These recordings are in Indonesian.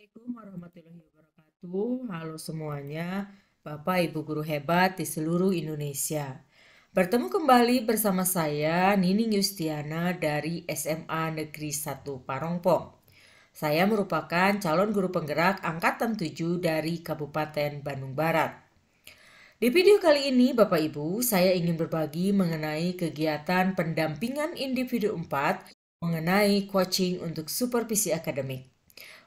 Assalamualaikum warahmatullahi wabarakatuh. Halo semuanya, Bapak Ibu guru hebat di seluruh Indonesia. Bertemu kembali bersama saya Nining Yustiana dari SMA Negeri 1 Parongpong. Saya merupakan calon guru penggerak angkatan 7 dari Kabupaten Bandung Barat. Di video kali ini Bapak Ibu, saya ingin berbagi mengenai kegiatan pendampingan individu 4 mengenai coaching untuk supervisi akademik.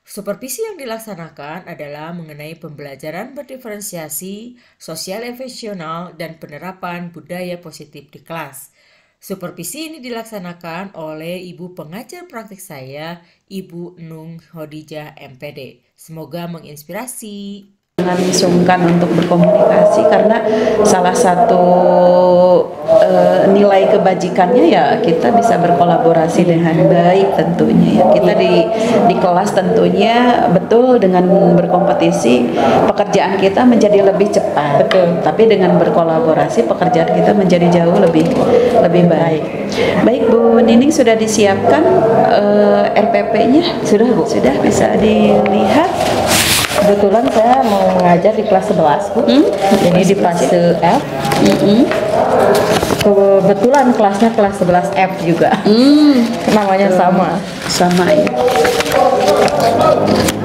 Supervisi yang dilaksanakan adalah mengenai pembelajaran berdiferensiasi, sosial emosional, dan penerapan budaya positif di kelas. Supervisi ini dilaksanakan oleh Ibu pengajar praktik saya, Ibu Nung Hodijah MPD. Semoga menginspirasi. Jangan sungkan untuk berkomunikasi, karena salah satu nilai kebajikannya ya kita bisa berkolaborasi dengan baik tentunya ya. Kita di kelas tentunya betul dengan berkompetisi pekerjaan kita menjadi lebih cepat. Betul. Tapi dengan berkolaborasi pekerjaan kita menjadi jauh lebih baik. Baik Bu Nining, sudah disiapkan RPP-nya? Sudah Bu. Sudah, bisa dilihat. Kebetulan saya mau mengajar di kelas 11 Bu. Jadi di fase F. Kebetulan kelasnya kelas 11 F juga. Namanya sama. Sama ya.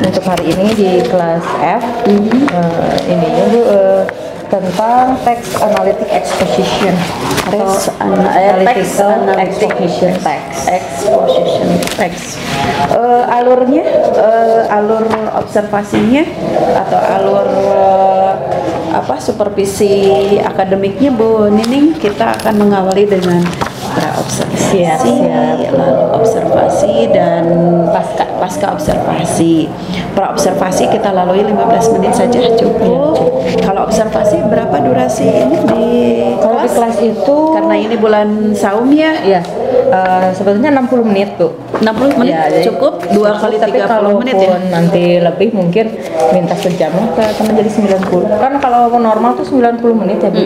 Untuk hari ini di kelas F, ini Bu, tentang text analytic exposition atau Text analytical analytic exposition text. Exposition text. Alurnya, alur observasinya atau alur supervisi akademiknya Bu Nining, kita akan mengawali dengan pra-observasi, lalu observasi dan pasca observasi. Pra-observasi kita lalui 15 menit saja cukup. Kalau observasi berapa durasi ini Kalau di kelas itu karena ini bulan saum ya? ya sebetulnya 60 menit tuh. 60 menit Ya, jadi cukup, 2 kali tapi 30 menit ya? nanti lebih mungkin minta sejam teman jadi 90. Kan kalau normal tuh 90 menit ya Bu.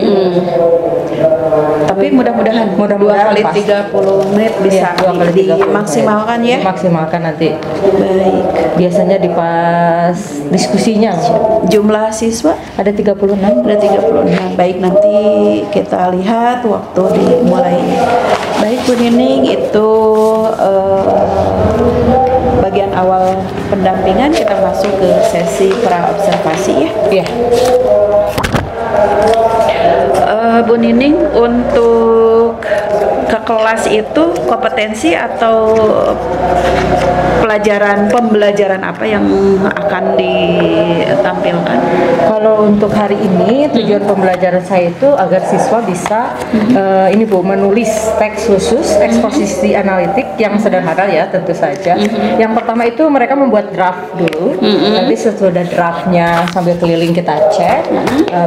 Tapi mudah-mudahan 2 kali pas. 30 menit bisa Iya, 2 kali 30 dimaksimalkan ya? Dimaksimalkan nanti. Baik. Biasanya di pas diskusinya Jumlah siswa ada 36. ada 36. Baik, nanti kita lihat waktu dimulai. Baik Bu Nining, itu bagian awal pendampingan. Kita masuk ke sesi pra-observasi ya. Iya. Bu Nining, untuk ke kelas itu kompetensi atau pembelajaran apa yang akan ditampilkan? Kalau untuk hari ini tujuan pembelajaran saya itu agar siswa bisa ini Bu, menulis teks khusus eksposisi analitik yang sederhana ya tentu saja. Yang pertama itu mereka membuat draft dulu. Nanti sesudah draftnya sambil keliling kita cek,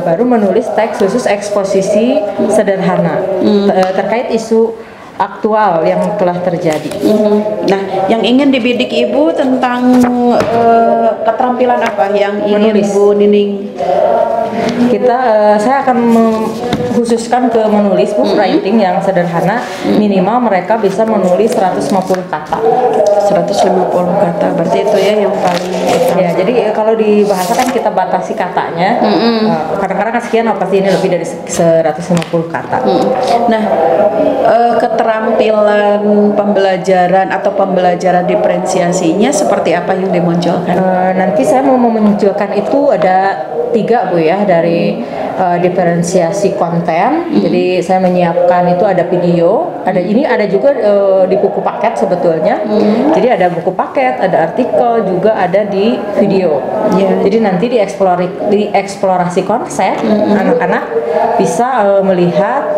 baru menulis teks khusus eksposisi sederhana terkait isu aktual yang telah terjadi. Nah, yang ingin dibidik Ibu tentang keterampilan apa yang ingin Menulis. Bu Nining? Saya akan khususkan ke menulis Bu, writing yang sederhana. Minimal mereka bisa menulis 150 kata. 150 kata, berarti itu ya yang paling utama. Ya, jadi kalau di bahasa kan kita batasi katanya. Kadang-kadang kan sekian, apa sih ini lebih dari 150 kata. Nah, keterampilan pembelajaran atau pembelajaran diferensiasinya seperti apa yang dimunculkan? Nanti saya mau memunculkan itu ada 3 Bu ya, dari diferensiasi konten. Jadi saya menyiapkan itu ada video, ada juga di buku paket sebetulnya. Jadi ada buku paket, ada artikel, juga ada di video. Jadi nanti dieksplorasi konsep, anak-anak bisa melihat,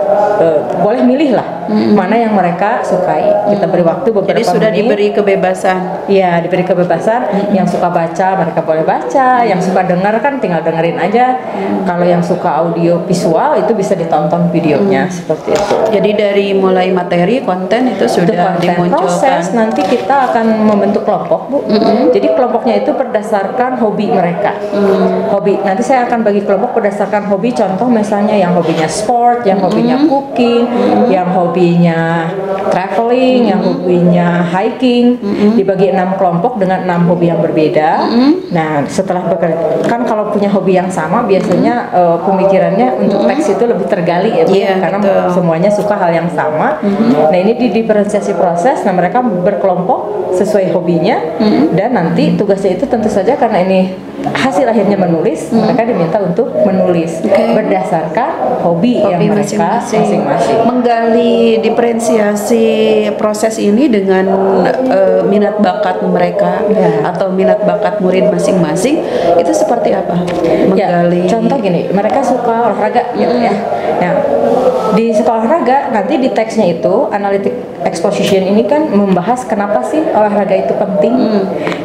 boleh milih lah mana yang mereka sukai. Kita beri waktu beberapa Jadi sudah menit. diberi kebebasan. Iya, diberi kebebasan. Yang suka baca mereka boleh baca, yang suka dengar kan tinggal dengerin aja. Kalau yang suka suka audio visual itu bisa ditonton videonya seperti itu. Jadi dari mulai materi konten itu sudah Itu konten. Proses dimunculkan. nanti kita akan membentuk kelompok, Bu. Jadi kelompoknya itu berdasarkan hobi mereka. Hobi. Nanti saya akan bagi kelompok berdasarkan hobi. Contoh misalnya yang hobinya sport, yang hobinya cooking, yang hobinya traveling, yang hobinya hiking. Dibagi 6 kelompok dengan 6 hobi yang berbeda. Nah, setelah bekerja, kan kalau punya hobi yang sama biasanya pemikirannya untuk teks itu lebih tergali ya, Bu, Iya, karena betul. semuanya suka hal yang sama. Nah, ini di diferensiasi proses. Nah, mereka berkelompok sesuai hobinya dan nanti tugasnya itu tentu saja karena ini hasil akhirnya menulis, mereka diminta untuk menulis berdasarkan hobi yang mereka masing-masing. Menggali diferensiasi proses ini dengan minat bakat mereka atau minat bakat murid masing-masing itu seperti apa? Menggali. Ya, contoh gini, mereka suka olahraga gitu ya. Nah, di sekolah olahraga nanti di teksnya itu analytic exposition ini kan membahas kenapa sih olahraga itu penting.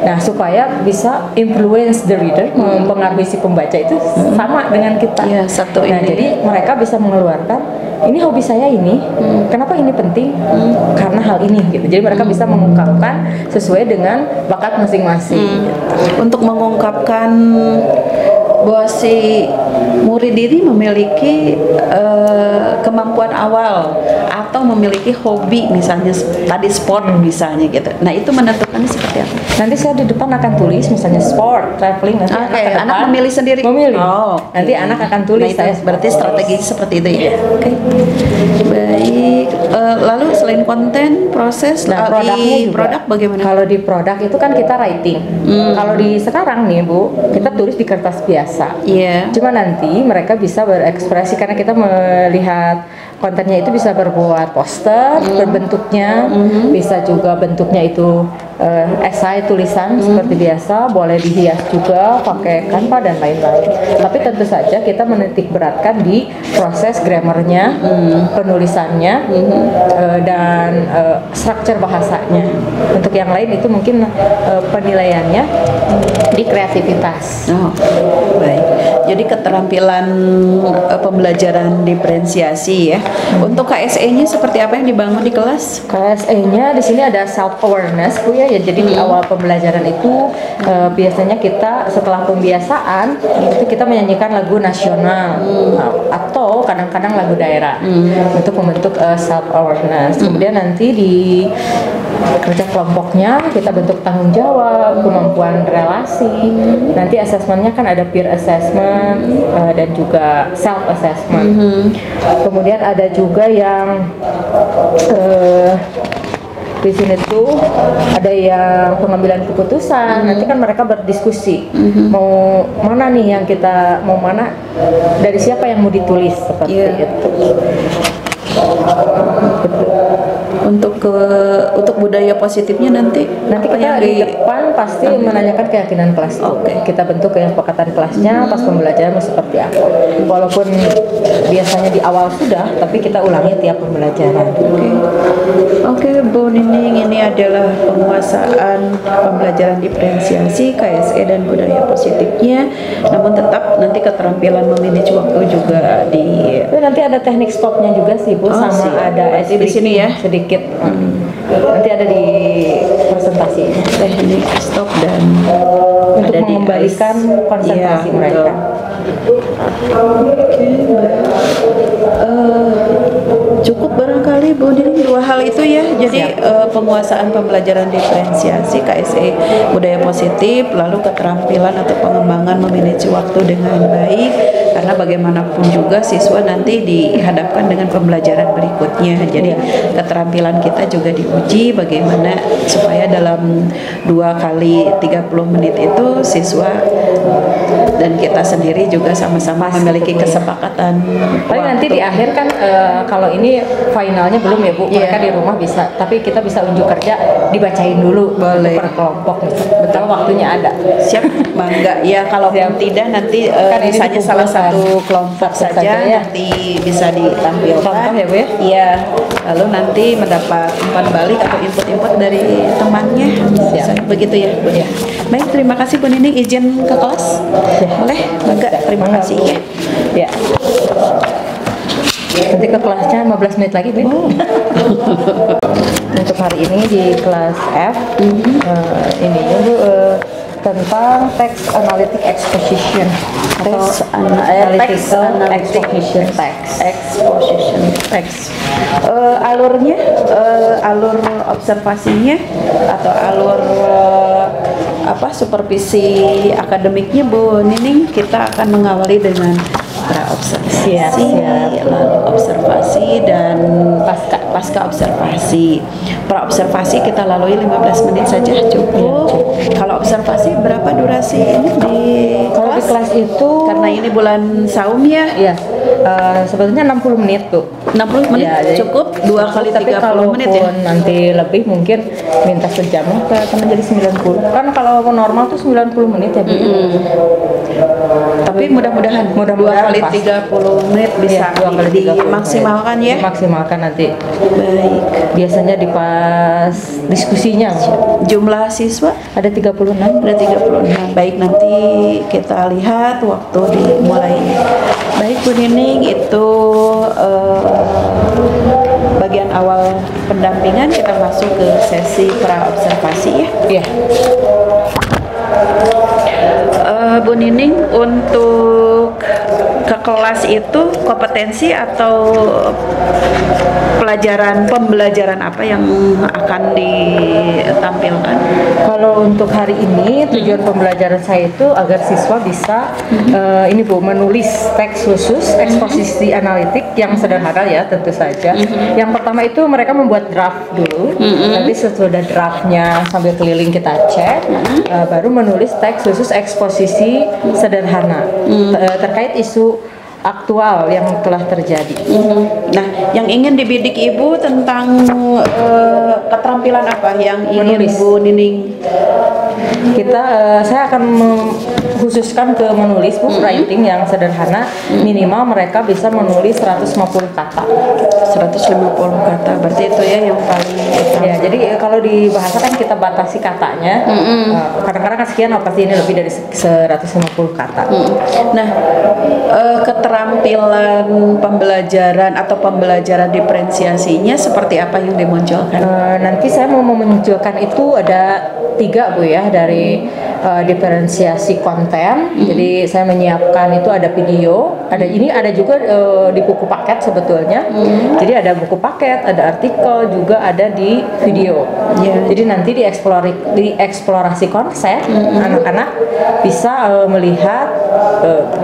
Nah, supaya bisa influence the reader, mempengaruhi si pembaca itu sama dengan kita. Iya, satu Nah, ini. jadi mereka bisa mengeluarkan ini hobi saya ini, kenapa ini penting? Karena hal ini gitu. Jadi mereka bisa mengungkapkan sesuai dengan bakat masing-masing. Untuk mengungkapkan bahwa si murid ini memiliki kemampuan awal atau memiliki hobi, misalnya tadi sport misalnya gitu. Nah, itu menentukannya seperti apa? Nanti saya di depan akan tulis misalnya sport, traveling, nanti Oke, anak ke depan anak memilih sendiri. Memilih. Oh, Nanti anak akan tulis. Nah, itu saya berarti strategi seperti itu ya. Iya. Oke. Baik. Lalu selain konten, proses Nah, produknya di juga. produk bagaimana? Kalau di produk itu kan kita writing. Kalau di sekarang nih, Bu, kita tulis di kertas biasa. Iya. Cuma nanti mereka bisa berekspresi karena kita melihat kontennya itu bisa berbuat poster, berbentuknya, bisa juga bentuknya itu esai tulisan seperti biasa, boleh dihias juga pakai Canva dan lain-lain. Tapi tentu saja kita menitik beratkan di proses grammarnya, penulisannya, dan struktur bahasanya. Untuk yang lain itu mungkin penilaiannya di kreativitas. Oh, baik. Jadi keterampilan pembelajaran diferensiasi ya. Untuk KSE-nya seperti apa yang dibangun di kelas? KSE-nya di sini ada self awareness, Bu ya. Ya, jadi di awal pembelajaran itu biasanya kita setelah pembiasaan itu kita menyanyikan lagu nasional atau kadang-kadang lagu daerah untuk membentuk self awareness. Kemudian nanti di kerja kelompoknya kita bentuk tanggung jawab, kemampuan relasi. Nanti asesmennya kan ada peer assessment dan juga self assessment. Kemudian ada juga yang di sini tuh ada yang pengambilan keputusan. Nanti kan mereka berdiskusi mau mana nih yang kita mau mana, dari siapa yang mau ditulis seperti itu. Untuk budaya positifnya nanti Nanti kita di depan pasti menanyakan keyakinan kelas itu. Kita bentuk kesepakatan kelasnya pas pembelajaran mau seperti apa. Walaupun biasanya di awal sudah, tapi kita ulangi tiap pembelajaran. Oke, Bu Nining, ini adalah penguasaan pembelajaran diferensiasi, KSE dan budaya positifnya. Namun tetap nanti keterampilan memanage waktu juga di. Itu nanti ada teknik stopnya juga sih, Bu, sama siap. ada Berarti di sini ya? sedikit. Nanti ada di presentasi teknik stop dan untuk ada di mengembalikan konsentrasi Iya, mereka. Cukup barangkali Bu Nining dua hal itu ya. Jadi penguasaan pembelajaran diferensiasi KSE budaya positif, lalu keterampilan atau pengembangan memanage waktu dengan baik, karena bagaimanapun juga siswa nanti dihadapkan dengan pembelajaran berikutnya. Jadi keterampilan kita juga diuji bagaimana supaya dalam 2 kali 30 menit itu siswa dan kita sendiri juga sama-sama memiliki kesepakatan. Paling nanti di akhir kan kalau ini ini finalnya belum ya Bu, mereka di rumah bisa, tapi kita bisa unjuk kerja dibacain dulu. Boleh. Per kelompok betul, waktunya ada. Siap, bangga ya. Kalau tidak nanti Kan ini misalnya salah dikumpulkan. satu kelompok Satu saja saja, ya. nanti bisa ditampilkan. Contoh ya, Bu ya? Iya. Lalu nanti mendapat umpan balik atau input-input dari temannya. Siap. Begitu ya, Bu ya. Baik, terima kasih Bu Nining, izin ke kelas. Boleh, bangga. Terima kasih ya. Ya. Nanti ke kelasnya 15 menit lagi, Bu. Untuk hari ini di kelas F, ini Bu tentang text analytic exposition atau analytical exposition text. Alurnya, alur observasinya atau alur supervisi akademiknya Bu Nining, kita akan mengawali dengan praobservasi, lalu observasi dan pasca observasi. Praobservasi kita lalui 15 menit saja cukup. Kalau observasi berapa durasi ini di Kalau di kelas itu karena ini bulan saum ya? ya sebetulnya 60 menit Bu. 60 menit Ya, jadi cukup, 2 kali tapi 30 menit ya. nanti lebih mungkin minta sejam karena jadi 90. Kan kalau normal tuh 90 menit ya Bu. Tapi mudah-mudahan 2 kali pas. 30 menit bisa 2 kali 30 dimaksimalkan ya. Dimaksimalkan nanti. Baik. Biasanya di pas diskusinya Jumlah siswa ada 36. ada 36. Baik, nanti kita lihat waktu dimulai. Baik Bu Nining, itu bagian awal pendampingan. Kita masuk ke sesi praobservasi ya. Iya. Bu Nining, untuk ke kelas itu kompetensi atau pembelajaran apa yang akan ditampilkan? Kalau untuk hari ini tujuan pembelajaran saya itu agar siswa bisa ini Bu, menulis teks khusus eksposisi analitik yang sederhana ya tentu saja. Yang pertama itu mereka membuat draft dulu. Nanti sesudah draftnya sambil keliling kita cek, baru menulis teks khusus eksposisi sederhana terkait isu aktual yang telah terjadi. Nah, yang ingin dibidik Ibu tentang keterampilan apa yang ingin Menulis. Bu Nining? Saya akan khususkan ke menulis Bu, writing yang sederhana. Minimal mereka bisa menulis 150 kata. 150 kata, berarti itu ya yang paling Ya, jadi kalau di bahasa kan kita batasi katanya. Kadang-kadang kan sekian, apa sih ini lebih dari 150 kata. Nah, keterampilan pembelajaran atau pembelajaran diferensiasinya seperti apa yang dimunculkan? Nanti saya mau memunculkan itu ada 3 Bu ya, dari diferensiasi konten. Jadi saya menyiapkan itu ada video, ada juga di buku paket sebetulnya. Jadi ada buku paket, ada artikel, juga ada di video. Jadi nanti dieksplorasi konsep, anak-anak bisa melihat,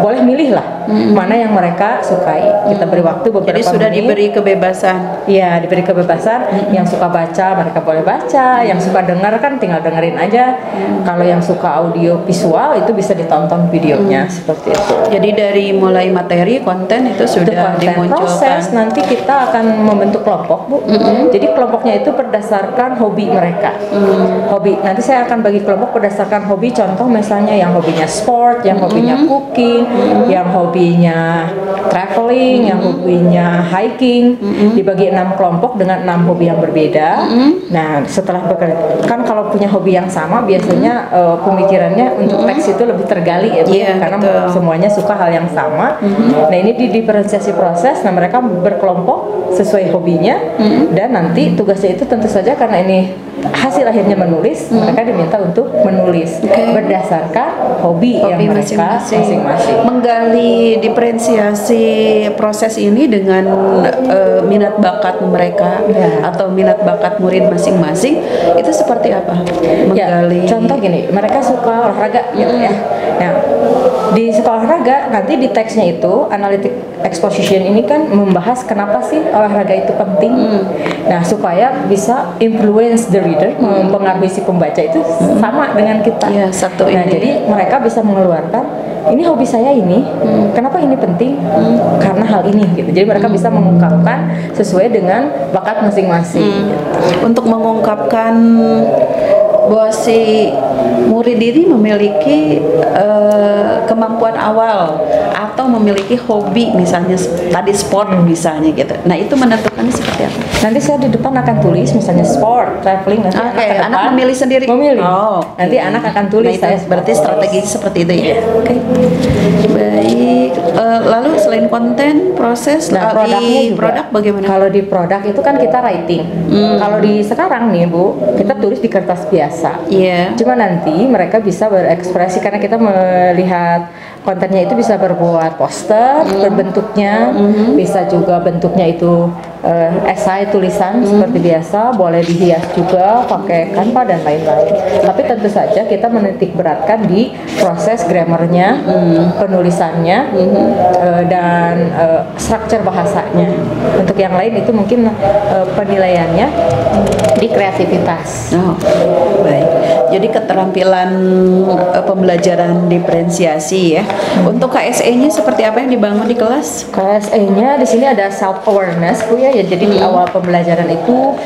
boleh milih lah mana yang mereka sukai. Kita beri waktu beberapa Jadi sudah menit. diberi kebebasan. Iya, diberi kebebasan. Yang suka baca mereka boleh baca, yang suka dengar kan tinggal dengerin aja. Kalau yang suka audio visual itu bisa ditonton videonya seperti itu. Jadi dari mulai materi konten itu sudah Konten dimunculkan. proses nanti kita akan membentuk kelompok Bu. Jadi kelompoknya itu berdasarkan hobi mereka. Hobi. Nanti saya akan bagi kelompok berdasarkan hobi. Contoh misalnya yang hobinya sport, yang hobinya cooking, yang hobinya traveling, yang hobinya hiking. Dibagi 6 kelompok dengan 6 hobi yang berbeda. Nah, setelah bekerja, kan kalau punya hobi yang sama biasanya pemikirannya untuk teks itu lebih tergali ya Bu, karena betul. semuanya suka hal yang sama. Nah, ini di diferensiasi proses. Nah, mereka berkelompok sesuai hobinya, dan nanti tugasnya itu tentu saja karena ini hasil akhirnya menulis, mereka diminta untuk menulis berdasarkan hobi yang mereka masing-masing. Menggali diferensiasi proses ini dengan minat bakat mereka atau minat bakat murid masing-masing, itu seperti apa? Ya, Menggali. contoh gini, mereka suka olahraga gitu ya. Nah, Di sekolah olahraga nanti di teksnya itu analytic exposition ini kan membahas kenapa sih olahraga itu penting. Nah, supaya bisa influence the reader, mempengaruhi si pembaca itu sama dengan kita. Iya, satu Nah, ini. jadi mereka bisa mengeluarkan ini hobi saya ini, kenapa ini penting? Karena hal ini gitu. Jadi mereka bisa mengungkapkan sesuai dengan bakat masing-masing. Untuk mengungkapkan bahwa si murid ini memiliki kemampuan awal atau memiliki hobi, misalnya tadi sport misalnya gitu. Nah, itu menentukannya seperti apa? Nanti saya di depan akan tulis misalnya sport, traveling, nanti Oke, ke anak depan memilih sendiri. Memilih. Oh, Nanti anak akan tulis. Nah, itu berarti strategi seperti itu ya. Oke. Baik. Lalu selain konten, proses, Nah, produknya di juga. produk bagaimana? Kalau di produk itu kan kita writing. Kalau di sekarang nih Bu, kita tulis di kertas biasa. Iya. Cuma nanti mereka bisa berekspresi karena kita melihat kontennya itu bisa berbuat poster berbentuknya, bisa juga bentuknya itu esai tulisan seperti biasa, boleh dihias juga pakai Canva dan lain-lain. Tapi tentu saja kita menitik beratkan di proses grammarnya, penulisannya, dan struktur bahasanya. Untuk yang lain itu mungkin penilaiannya di kreativitas. Oh, baik. Jadi keterampilan pembelajaran diferensiasi ya. Untuk KSE-nya seperti apa yang dibangun di kelas? KSE-nya di sini ada self awareness Bu ya. Jadi di awal pembelajaran itu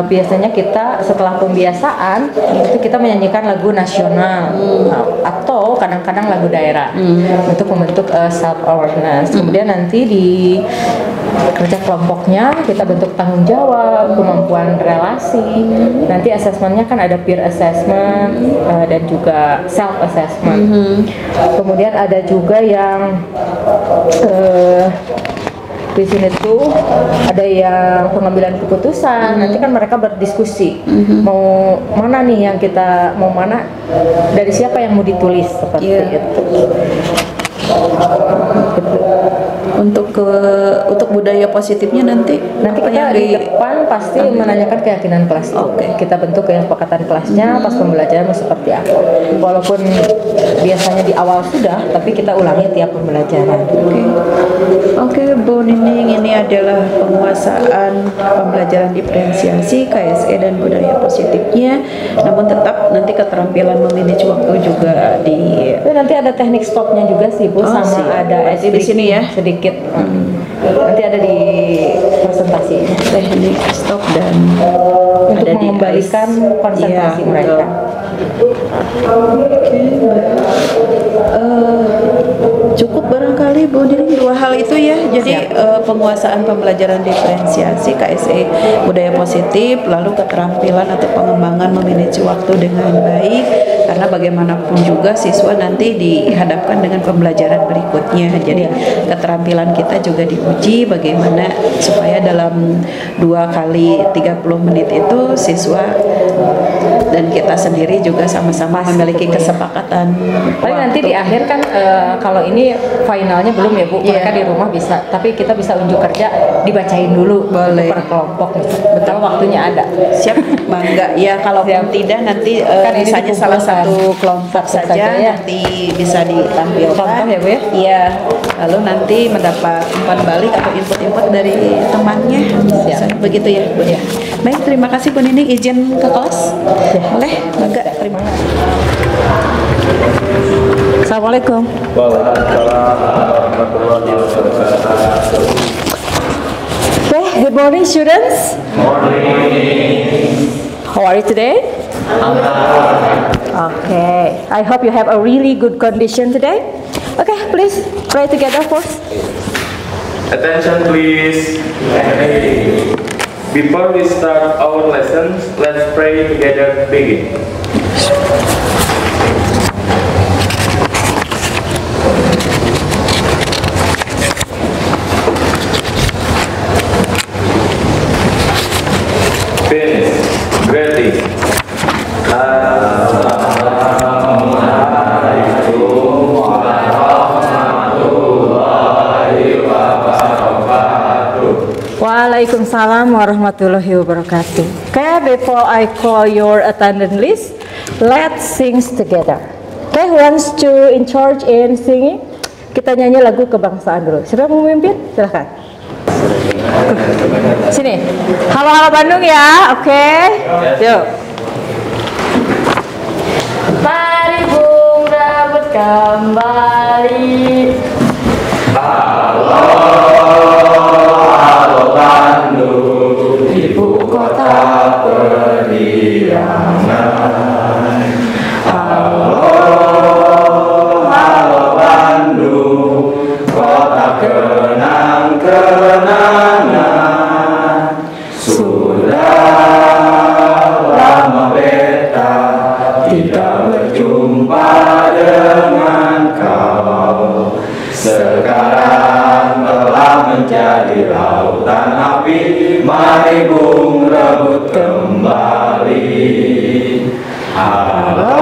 biasanya kita setelah pembiasaan itu kita menyanyikan lagu nasional atau kadang-kadang lagu daerah untuk membentuk self awareness. Kemudian nanti di kerja kelompoknya kita bentuk tanggung jawab, kemampuan relasi. Nanti asesmennya kan ada peer assessment dan juga self assessment. Kemudian ada juga yang di sini tuh ada yang pengambilan keputusan. Nanti kan mereka berdiskusi mau mana nih yang kita mau mana, dari siapa yang mau ditulis seperti itu. Untuk budaya positifnya nanti Kita yang di depan pasti menanyakan keyakinan kelas itu. Kita bentuk kesepakatan kelasnya pas pembelajaran seperti apa. Walaupun biasanya di awal sudah, tapi kita ulangi tiap pembelajaran. Oke, Bu Nining, ini adalah penguasaan pembelajaran diferensiasi, KSE dan budaya positifnya. Namun tetap nanti keterampilan memanage waktu juga di. Itu nanti ada teknik stopnya juga sih Bu, sama siap. ada Berarti di sini ya? sedikit. Nanti ada di presentasi teknik stop dan untuk ada di mengembalikan ICE. konsentrasi Iya, mereka. Oke, cukup barangkali Bu Nining dua hal itu ya. Jadi penguasaan pembelajaran diferensiasi KSE budaya positif, lalu keterampilan atau pengembangan memanage waktu dengan baik, karena bagaimanapun juga siswa nanti dihadapkan dengan pembelajaran berikutnya. Jadi keterampilan kita juga diuji bagaimana supaya dalam 2 kali 30 menit itu siswa dan kita sendiri juga sama-sama memiliki kesepakatan. Paling nanti di akhir kan kalau ini finalnya belum ya Bu, mereka di rumah bisa, tapi kita bisa unjuk kerja dibacain dulu. Boleh. Per kelompok betul waktunya ada. Siap, bangga ya. Kalau tidak nanti Kan ini misalnya dikumpulkan. salah satu kelompok Saja saja ya. nanti bisa ditampilkan. Contoh ya Bu ya? Iya. Lalu nanti mendapat umpan balik atau input-input dari temannya. Siap. Begitu ya Bu ya. Baik, terima kasih Bu Nining, izin ke kelas. Boleh, bangga. Terima kasih. Assalamualaikum. Okay, good morning students. How are you today? Okay, I hope you have a really good condition today. Okay, please pray together first. Attention please. Before we start our lessons, let's pray together. Begin. Finish. Greeting. Waalaikumsalam warahmatullahi wabarakatuh. Okay, before I call your attendance list, let's sing together. Okay, who wants to in charge in singing? Kita nyanyi lagu kebangsaan dulu. Siapa yang mau memimpin? Silahkan. Sini. Halo-halo Bandung ya, oke. Yuk. Mari Bung Rabut kembali. Halo Bandung, ibu kota periangan. Halo Bandung, kota kenang-kenangan. Sudah lama beta tidak berjumpa dengan kau. Sekarang telah menjadi lautan api, mari Bung rebut kembali. Halo,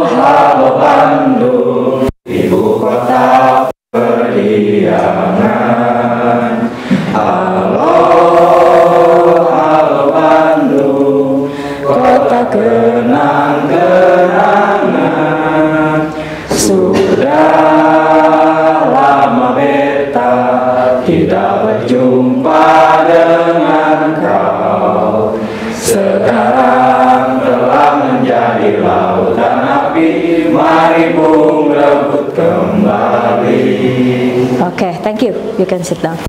halo Bandung, ibu kota periangan. Halo, halo Bandung, kota kenang-kenangan. Sudah lama beta tidak berjumpa dengan kau. Sekarang telah menjadi lautan api, mari Bung rebut kembali. Okay, thank you. You can sit down.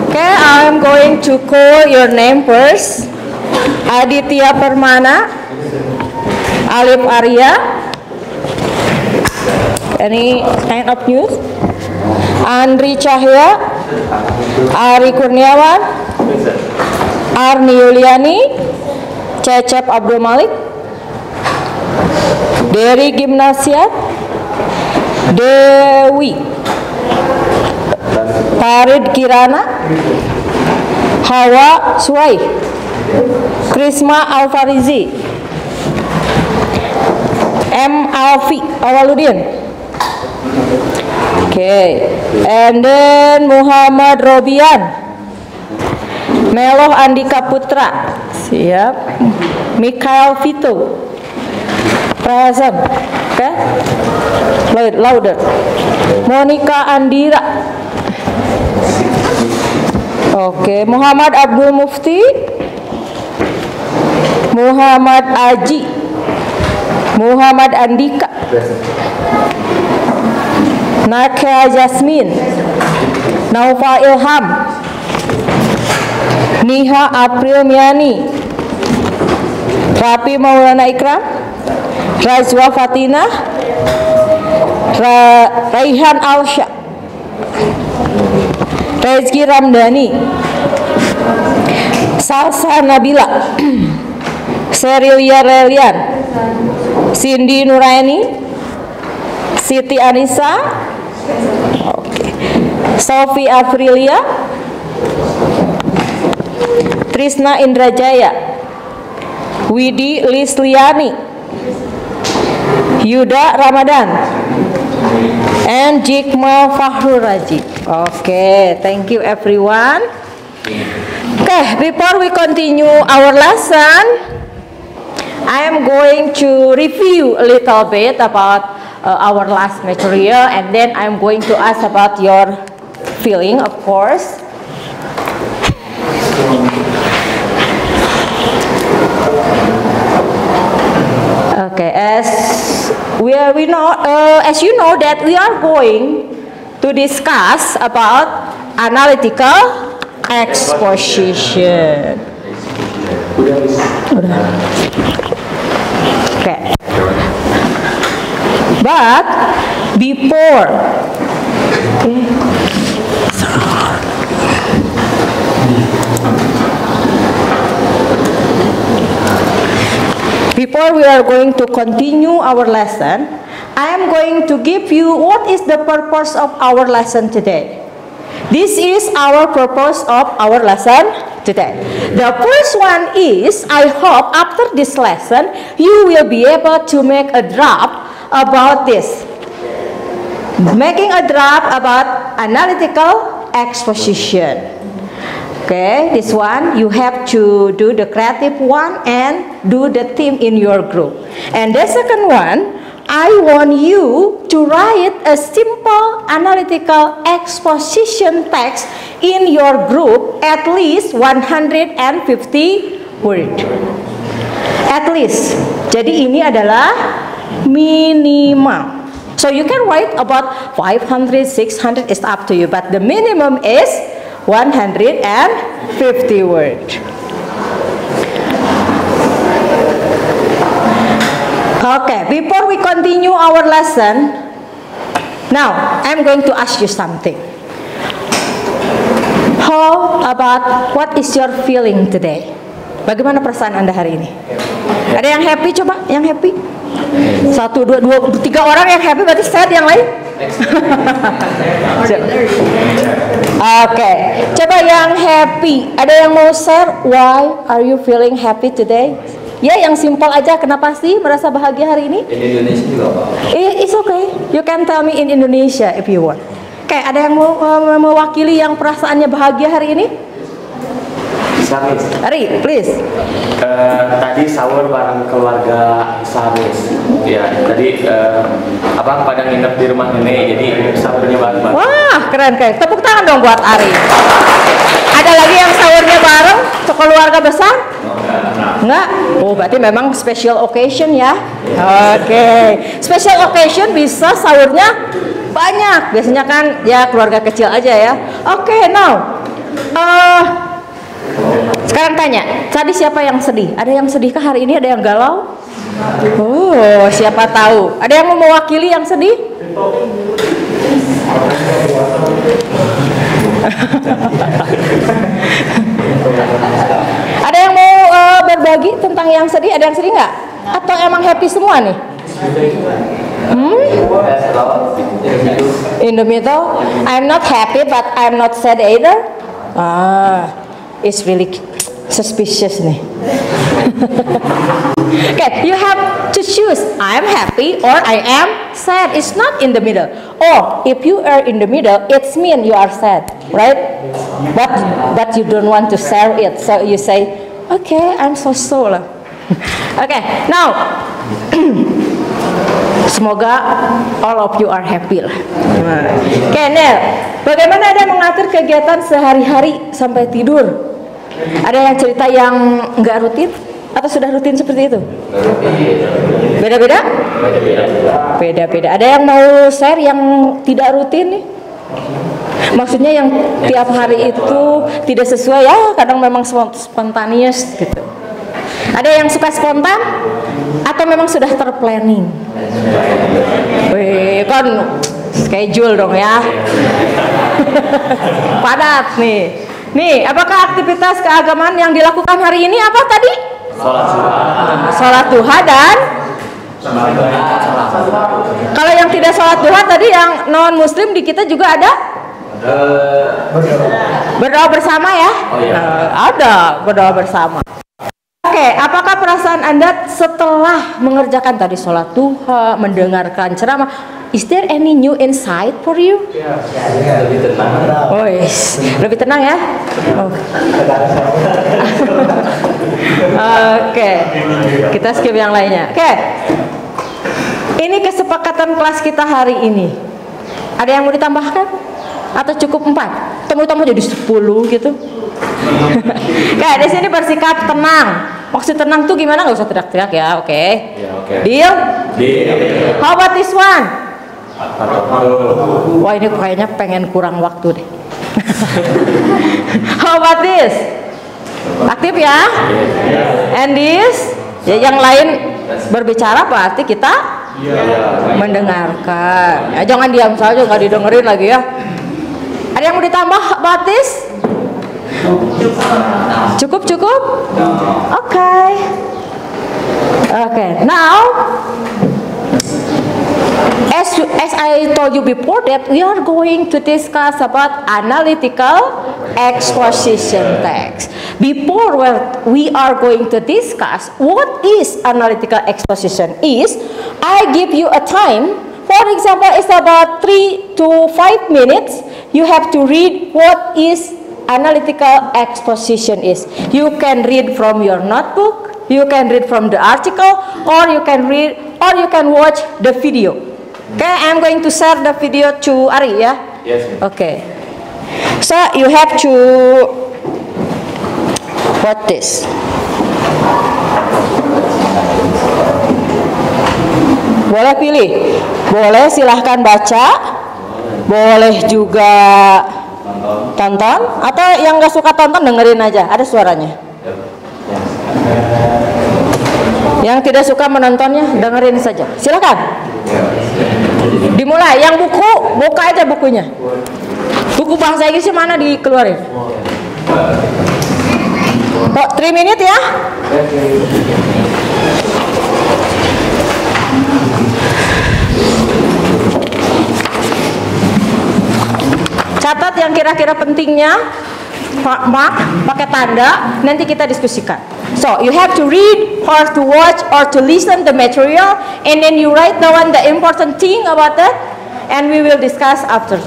Okay, I'm going to call your name first. Aditya Permana, Alif Arya. Any kind of news? Andri Cahya, Ari Kurniawan, Arni Yuliani, Cecep Abdul Malik, Dery Gimnasia, Dewi, Farid Kirana, Hawa Suwai, Krisma Alfarizi, M. Alfi Awaludin. Okay, and then Muhammad Robian, Meloh Andika Putra, siap, Mikael Vito, present, okay, louder, Monica Andira, okay, Muhammad Abdul Mufti, Muhammad Aji, Muhammad Andika, Nakia Jasmine, Naufa Ilham, Niha April Miani, Rapi Maulana Ikram, Rajwa Fatina, Raihan Alsya, Rezki Ramdhani, Salsa Nabila, Serilia Relian, Cindy Nuraini, Siti Anissa, Sofi Afrilia, Trisna Indrajaya, Widi Lisliani, Yuda Ramadan, and Jikma Fahrul Raji. Okay, thank you everyone. Okay, before we continue our lesson, I am going to review a little bit about our last material, and then I'm going to ask about your feeling, of course. Okay, as you know that we are going to discuss about analytical exposition. Okay. But before we are going to continue our lesson, I am going to give you what is the purpose of our lesson today. This is our purpose of our lesson today. The first one is, I hope after this lesson you will be able to make a draft about this. Making a draft about analytical exposition. Okay, this one you have to do the creative one and do the theme in your group. And the second one, I want you to write a simple analytical exposition text in your group at least 150 word. At least. Jadi ini adalah minimal. So you can write about 500, 600, it's up to you. But the minimum is 150 word. Okay, before we continue our lesson, now I'm going to ask you something. How about what is your feeling today? Bagaimana perasaan Anda hari ini? Ada yang happy coba? Yang happy? 1, 2, 3 orang yang happy, berarti sad yang lain? Oke, coba yang happy. Ada yang mau share? Why are you feeling happy today? Ya, yang simpel aja. Kenapa sih merasa bahagia hari ini? In Indonesia juga Pak. It's okay. You can tell me in Indonesia if you want. Oke, ada yang mau mewakili yang perasaannya bahagia hari ini? Samis. Ari, please. Tadi sahur bareng keluarga Samis. Ya, tadi pada nginep di rumah nenek, jadi sahurnya bareng. Wah, keren. Tepuk tangan dong buat Ari. Ada lagi yang sahurnya bareng keluarga besar? Enggak? Oh, berarti memang special occasion ya. Oke. Special occasion bisa sahurnya banyak. Biasanya kan ya keluarga kecil aja ya. Oke, now. Sekarang tanya, tadi siapa yang sedih? Ada yang sedih kah hari ini? Ada yang galau? Oh, siapa tahu. Ada yang mau mewakili yang sedih? Ada yang mau berbagi tentang yang sedih? Ada yang sedih nggak? Atau emang happy semua nih? In the middle, I'm not happy but I'm not sad either. It's really suspicious nih. Okay, you have to choose. I'm happy or I am sad. It's not in the middle. Or if you are in the middle, it's mean you are sad, right? But you don't want to share it, so you say, okay, I'm so lah. Okay, now semoga all of you are happy lah. Okay, Nel, bagaimana Anda mengatur kegiatan sehari-hari sampai tidur? Ada yang cerita yang nggak rutin atau sudah rutin seperti itu? Beda-beda? Beda-beda. Ada yang mau share yang tidak rutin nih? Maksudnya yang tiap hari itu tidak sesuai ya, kadang memang spontaneous gitu. Ada yang suka spontan atau memang sudah terplanning? Wih, kan schedule dong ya. Padat nih. Nih, apakah aktivitas keagamaan yang dilakukan hari ini apa tadi? Sholat duha dan kalau yang tidak sholat duha tadi yang non muslim di kita juga ada? Berdoa bersama ya? Ada berdoa bersama. Oke, apakah perasaan Anda setelah mengerjakan tadi sholat duha, mendengarkan ceramah, is there any new insight for you? Lebih tenang. Oh yes, lebih tenang ya. Oke, kita skip yang lainnya. Oke, ini kesepakatan kelas kita hari ini. Ada yang mau ditambahkan? Atau cukup 4? Atau mau tambah jadi 10 gitu? Oke, di sini bersikap tenang. Maksud tenang tuh gimana? Nggak usah teriak-teriak ya, oke? Deal? Deal. How about this one? Wah, ini kayaknya pengen kurang waktu deh. How about this? Aktif ya? And this? Ya, yang lain berbicara berarti kita mendengarkan. Ya, jangan diam saja, nggak didengerin lagi ya. Ada yang mau ditambah about this? Cukup? Okay. Now, as I told you before that we are going to discuss about analytical exposition text. Before we are going to discuss what is analytical exposition is, I give you a time. For example, it's about 3 to 5 minutes. You have to read what is analytical exposition is. You can read from your notebook, you can read from the article, or you can watch the video. Okay, I'm going to share the video to Ari, ya. Yes. Okay. So you have to watch this. Boleh pilih, boleh silahkan baca, boleh juga tonton, atau yang nggak suka tonton dengerin aja, ada suaranya. Yang tidak suka menontonnya dengerin saja, silakan. Dimulai, yang buku, buka aja bukunya. Buku bahasa Inggrisnya mana dikeluarin? Oh, 3 menit ya. Catat yang kira-kira pentingnya, mark, pakai tanda, nanti kita diskusikan. So, you have to read or to watch or to listen the material, and then you write down the important thing about that, and we will discuss after.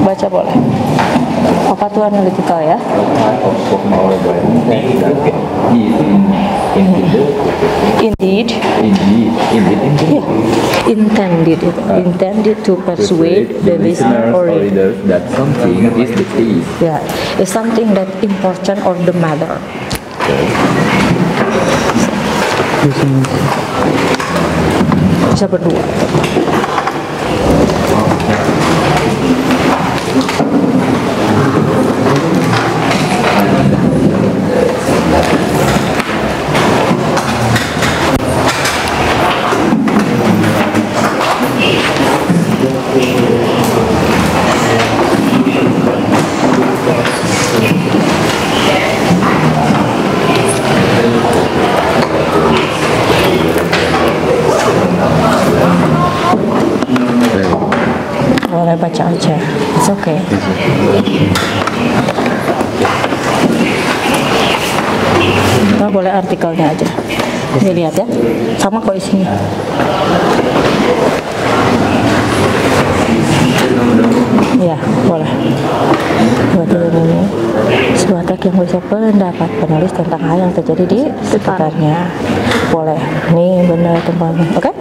Baca boleh. Apa tuh analytical ya? Indeed. Yeah. Intended to persuade the listener or reader that something is the case. Yeah, is something that important or the matter. Bisa berdua. Boleh baca aja, it's okay. Kita boleh artikelnya aja. Dilihat ya, sama kok isinya. Ya, boleh. Buat ini sebuah teks yang bisa pendapat penulis tentang hal yang terjadi di sekitarnya. Boleh. Nih benar tempatnya, oke?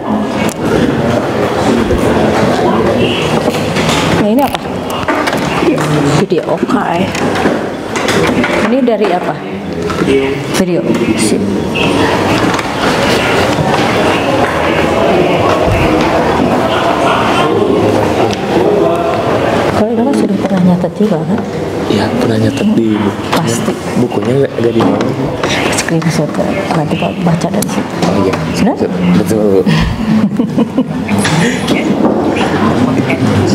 Nah, ini apa? Video, oke. Ini dari apa? Video. Kalau itu kan sudah pernah nyatet juga kan? Iya, pernah nyatet di Pasti. bukunya ada di mana? Screenshot nanti baca dari situ. Oh iya. Sudah? Betul.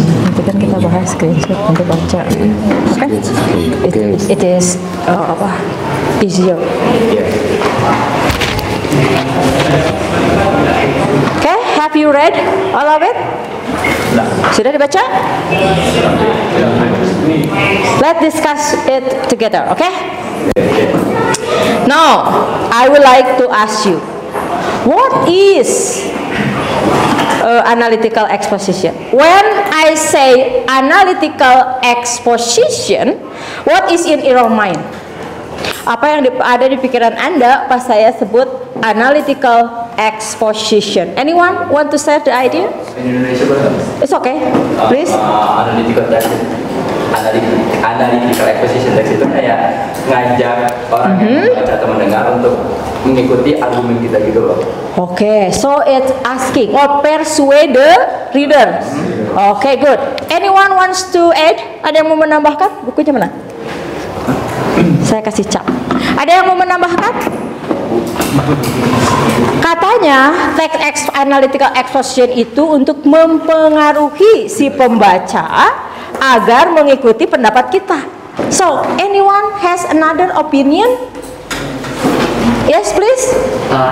Nanti kan kita bahas screenshot untuk baca. Oke? It is apa? Easier. Okay, have you read all of it? Sudah dibaca? Let's discuss it together, okay? Now, I would like to ask you, what is analytical exposition? When I say analytical exposition, what is in your mind? Apa yang ada di pikiran Anda pas saya sebut analytical exposition? Anyone want to share the idea? In Indonesia boleh? It's okay, please. Analytical exposition text itu kayak ngajak orang yang membaca atau mendengar untuk mengikuti argumen kita gitu loh. Okay, so it's asking or persuade the reader. Okay, good. Anyone wants to add? Ada yang mau menambahkan? Bukunya mana? Saya kasih cap. Ada yang mau menambahkan? Katanya text analytical exposition itu untuk mempengaruhi si pembaca agar mengikuti pendapat kita. So, anyone has another opinion? Yes, please.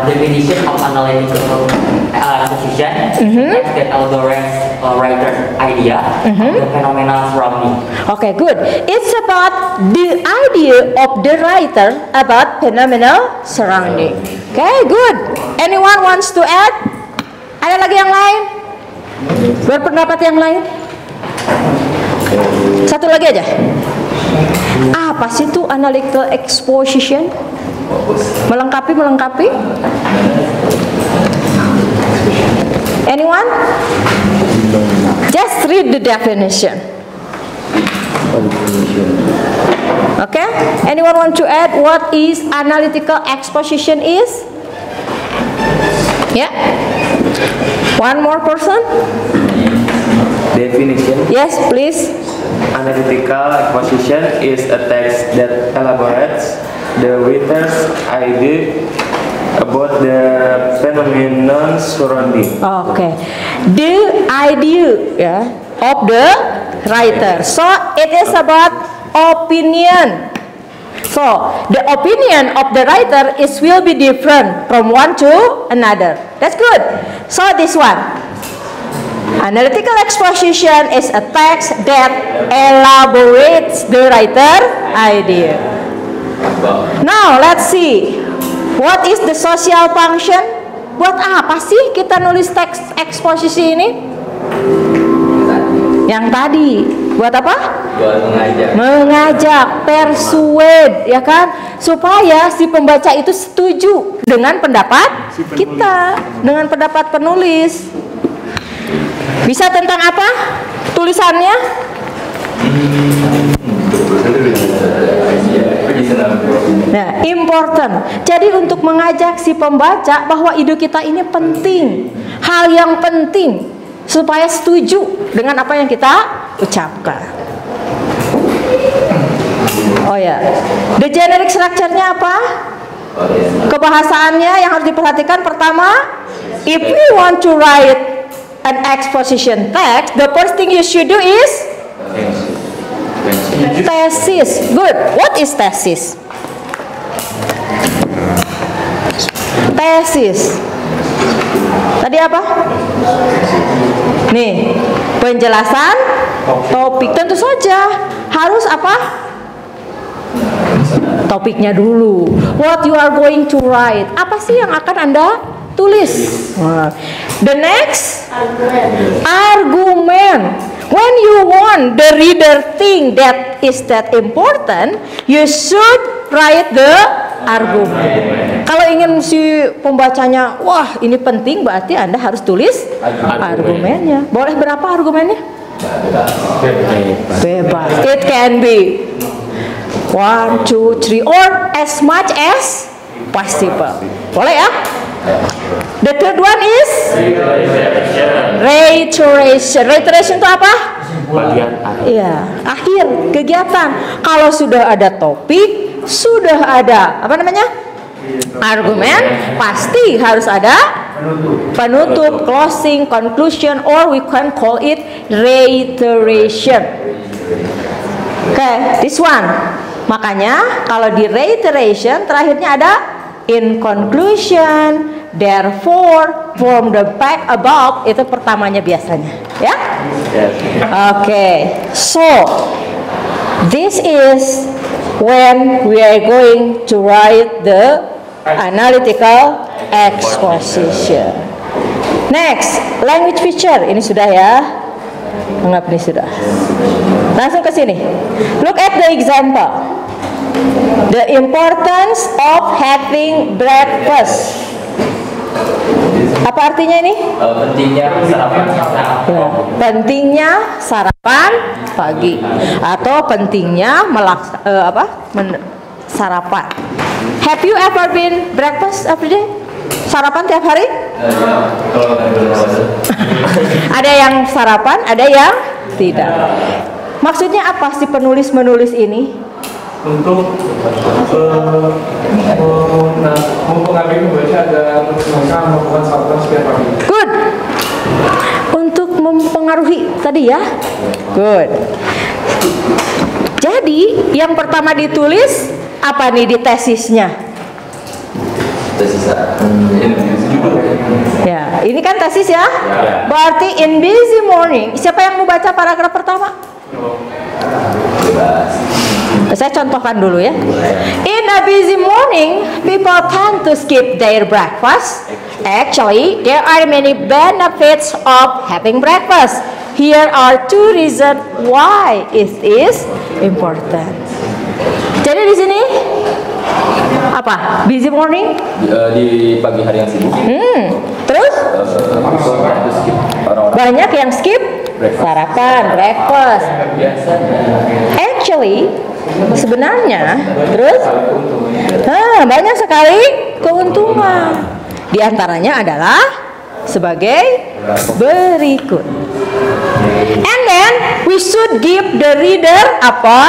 Definition of analytical exposition is that algorithm writer idea of the phenomena surrounding. Okay, good. It's about the idea of the writer about phenomenal surrounding. Okay, good. Anyone wants to add? Ada lagi yang lain? Berpendapat yang lain? Satu lagi aja. Apa sih itu analytical exposition? Melengkapi. Anyone? Just read the definition. Okay? Anyone want to add what is analytical exposition is? Yeah? One more person? Definition. Yes, please. Analytical exposition is a text that elaborates the writer's idea about the phenomenon surrounding. Okay. The idea of the writer. So it is about opinion. So the opinion of the writer will be different from one to another. That's good. So this one. Analytical exposition is a text that elaborates the writer idea. Now let's see. What is the social function? Buat apa sih kita nulis teks eksposisi ini? Yang tadi. Buat apa? Buat Mengajak, persuade, ya kan? Supaya si pembaca itu setuju dengan pendapat kita, dengan pendapat penulis. Bisa tentang apa tulisannya? Nah, important. Jadi untuk mengajak si pembaca bahwa ide kita ini penting, hal yang penting, supaya setuju dengan apa yang kita ucapkan. Oh ya, the generic structure-nya apa? Kebahasaannya yang harus diperhatikan pertama, if we want to write an exposition text, the first thing you should do is thesis. Good. What is thesis? Tesis. Tadi apa? Nih, penjelasan topik. Tentu saja harus apa? Topiknya dulu. What you are going to write. Apa sih yang akan Anda tulis? The next, argument. When you want the reader think that is that important, you should write the argument. Kalau ingin si pembacanya, wah ini penting, berarti Anda harus tulis argumennya. Boleh berapa argumennya? Bebas. It can be 1, 2, 3 or as much as possible. Boleh ya? The third one is reiteration. Reiteration itu apa? Bagian akhir. Iya, akhir kegiatan. Kalau sudah ada topik, sudah ada apa namanya? Argumen, pasti harus ada penutup, closing, conclusion, or we can call it reiteration. Okay, this one. Makanya kalau di reiteration terakhirnya ada in conclusion, therefore, from the back above, itu pertamanya biasanya, ya? Okay, so this is when we are going to write the analytical exposition. Next, language feature. Ini sudah ya? Anggap ini sudah. Langsung ke sini. Look at the example. The importance of having breakfast. Apa artinya ini? Pentingnya sarapan. Ya, pentingnya sarapan pagi atau pentingnya sarapan. Have you ever been breakfast every day? Sarapan tiap hari? Ada yang sarapan, ada yang tidak. Maksudnya apa sih penulis menulis ini? Untuk mempengaruhi pembaca agar mereka melakukan sarapan setiap pagi. Good. Untuk mempengaruhi tadi ya. Good. Jadi yang pertama ditulis apa nih di tesisnya? tesis Ya, ini kan tesis ya. Berarti in busy morning, siapa yang mau baca paragraf pertama? Saya contohkan dulu ya. In a busy morning, people tend to skip their breakfast. Actually, there are many benefits of having breakfast. Here are 2 reasons why it is important. Jadi di sini apa? Busy morning? Di pagi hari yang sibuk. Terus? Banyak yang skip sarapan, breakfast. Actually, sebenarnya, terus banyak sekali keuntungan. Di antaranya adalah sebagai berikut. And then we should give the reader apa?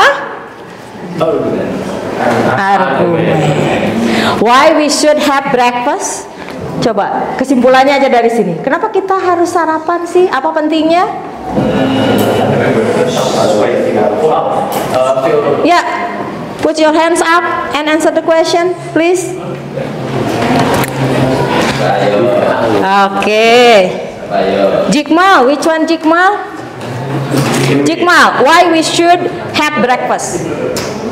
Argumen. Why we should have breakfast? Coba kesimpulannya aja dari sini. Kenapa kita harus sarapan sih? Apa pentingnya? Ya, put your hands up and answer the question, please. Okay. Jikmal, which one Jikmal? Jikmal, why we should have breakfast?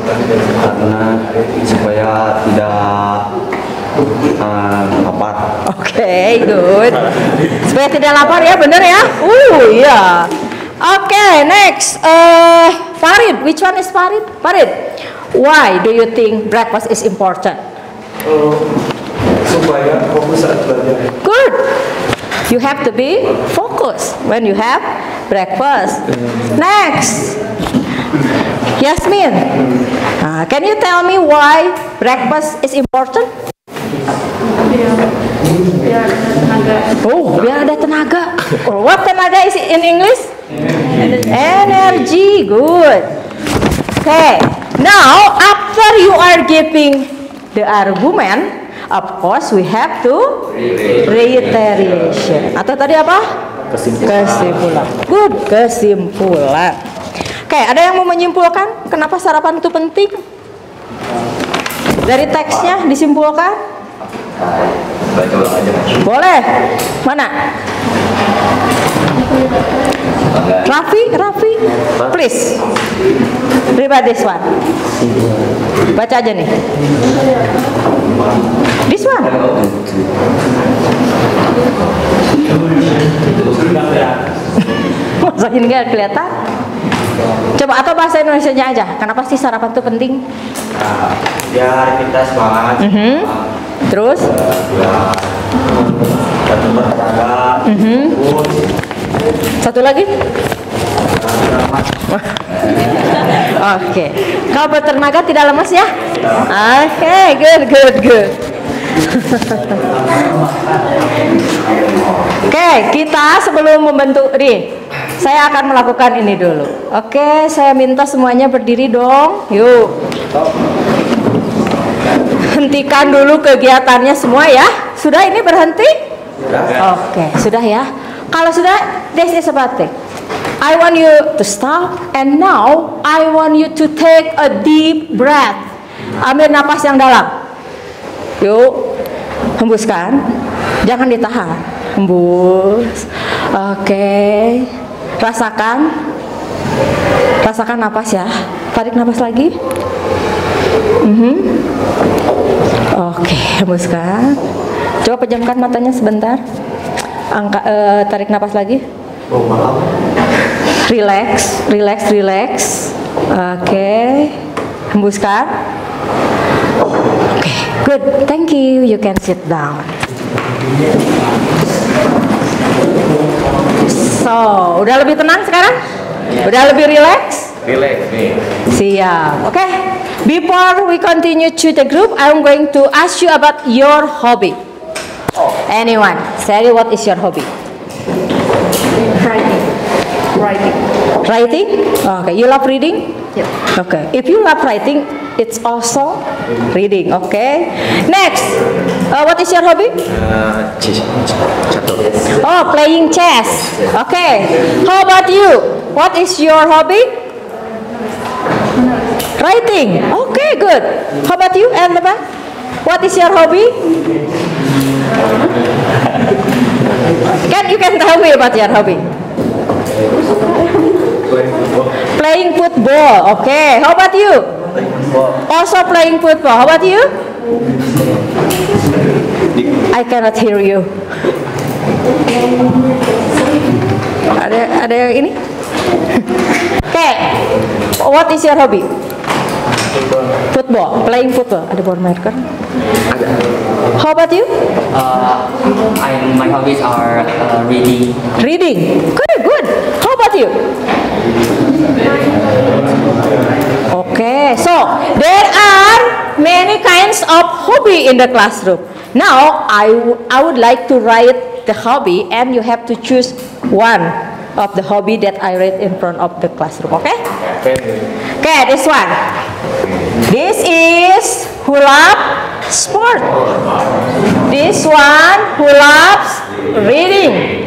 Karena supaya tidak lapar. Okay, good. Supaya tidak lapar ya, bener ya? Iya. Okay, next. Farid, which one is Farid? Farid, why do you think breakfast is important? Supaya fokus saat belajar. Good. You have to be focused when you have breakfast. Next. Yasmin, can you tell me why breakfast is important? Oh, biar ada tenaga. Oh, what tenaga is in English? Energy. Good. Okay. Now, after you are giving the argument, of course we have to reiteration. Atau tadi apa? Kesimpulan. Good, kesimpulan. Oke, ada yang mau menyimpulkan kenapa sarapan itu penting? Dari teksnya disimpulkan? Baca ulang aja. Boleh. Mana? Raffi, please. Read this one. Baca aja nih. This one. Masa ini nggak kelihatan? Coba atau bahasa Indonesianya aja. Kenapa sih sarapan itu penting? Biar kita semangat. Terus? Satu lagi? Oke. Kalau bertenaga tidak lemas ya? Oke, good. Oke, kita sebelum membentuk nih, saya akan melakukan ini dulu. Oke, saya minta semuanya berdiri dong. Yuk. Hentikan dulu kegiatannya semua ya. Sudah ini berhenti? Oke, sudah ya. Kalau sudah, this is about it. I want you to stop and now I want you to take a deep breath. Ambil napas yang dalam. Yuk, hembuskan. Jangan ditahan. Hembus. Oke. Rasakan. Rasakan napas ya. Tarik napas lagi. Oke, hembuskan. Coba pejamkan matanya sebentar. Tarik napas lagi. Relax. Oke. Hembuskan. Oke, good. Thank you. You can sit down. So, udah lebih tenang sekarang? Udah lebih relax? Relax nih. Siap. Oke. Before we continue to the group, I'm going to ask you about your hobby. Anyone? Sally, what is your hobby? Writing? Okay. You love reading? Yep. Okay. If you love writing, it's also reading. Okay. Next, what is your hobby? Oh, playing chess. Okay. How about you? What is your hobby? Writing. Okay, good. How about you, Elba? What is your hobby? You can tell me about your hobby. Playing football. Okay. How about you? Also playing football. How about you? I cannot hear you. Ada yang ini? Okay. What is your hobby? Football. Playing football. Ada board marker? How about you? My hobbies are reading. Reading. Good. How about you? Okay, so there are many kinds of hobby in the classroom. Now I would like to write the hobby, and you have to choose one of the hobby that I read in front of the classroom. Okay? Okay, this one. This is who loves sport. This one who loves reading.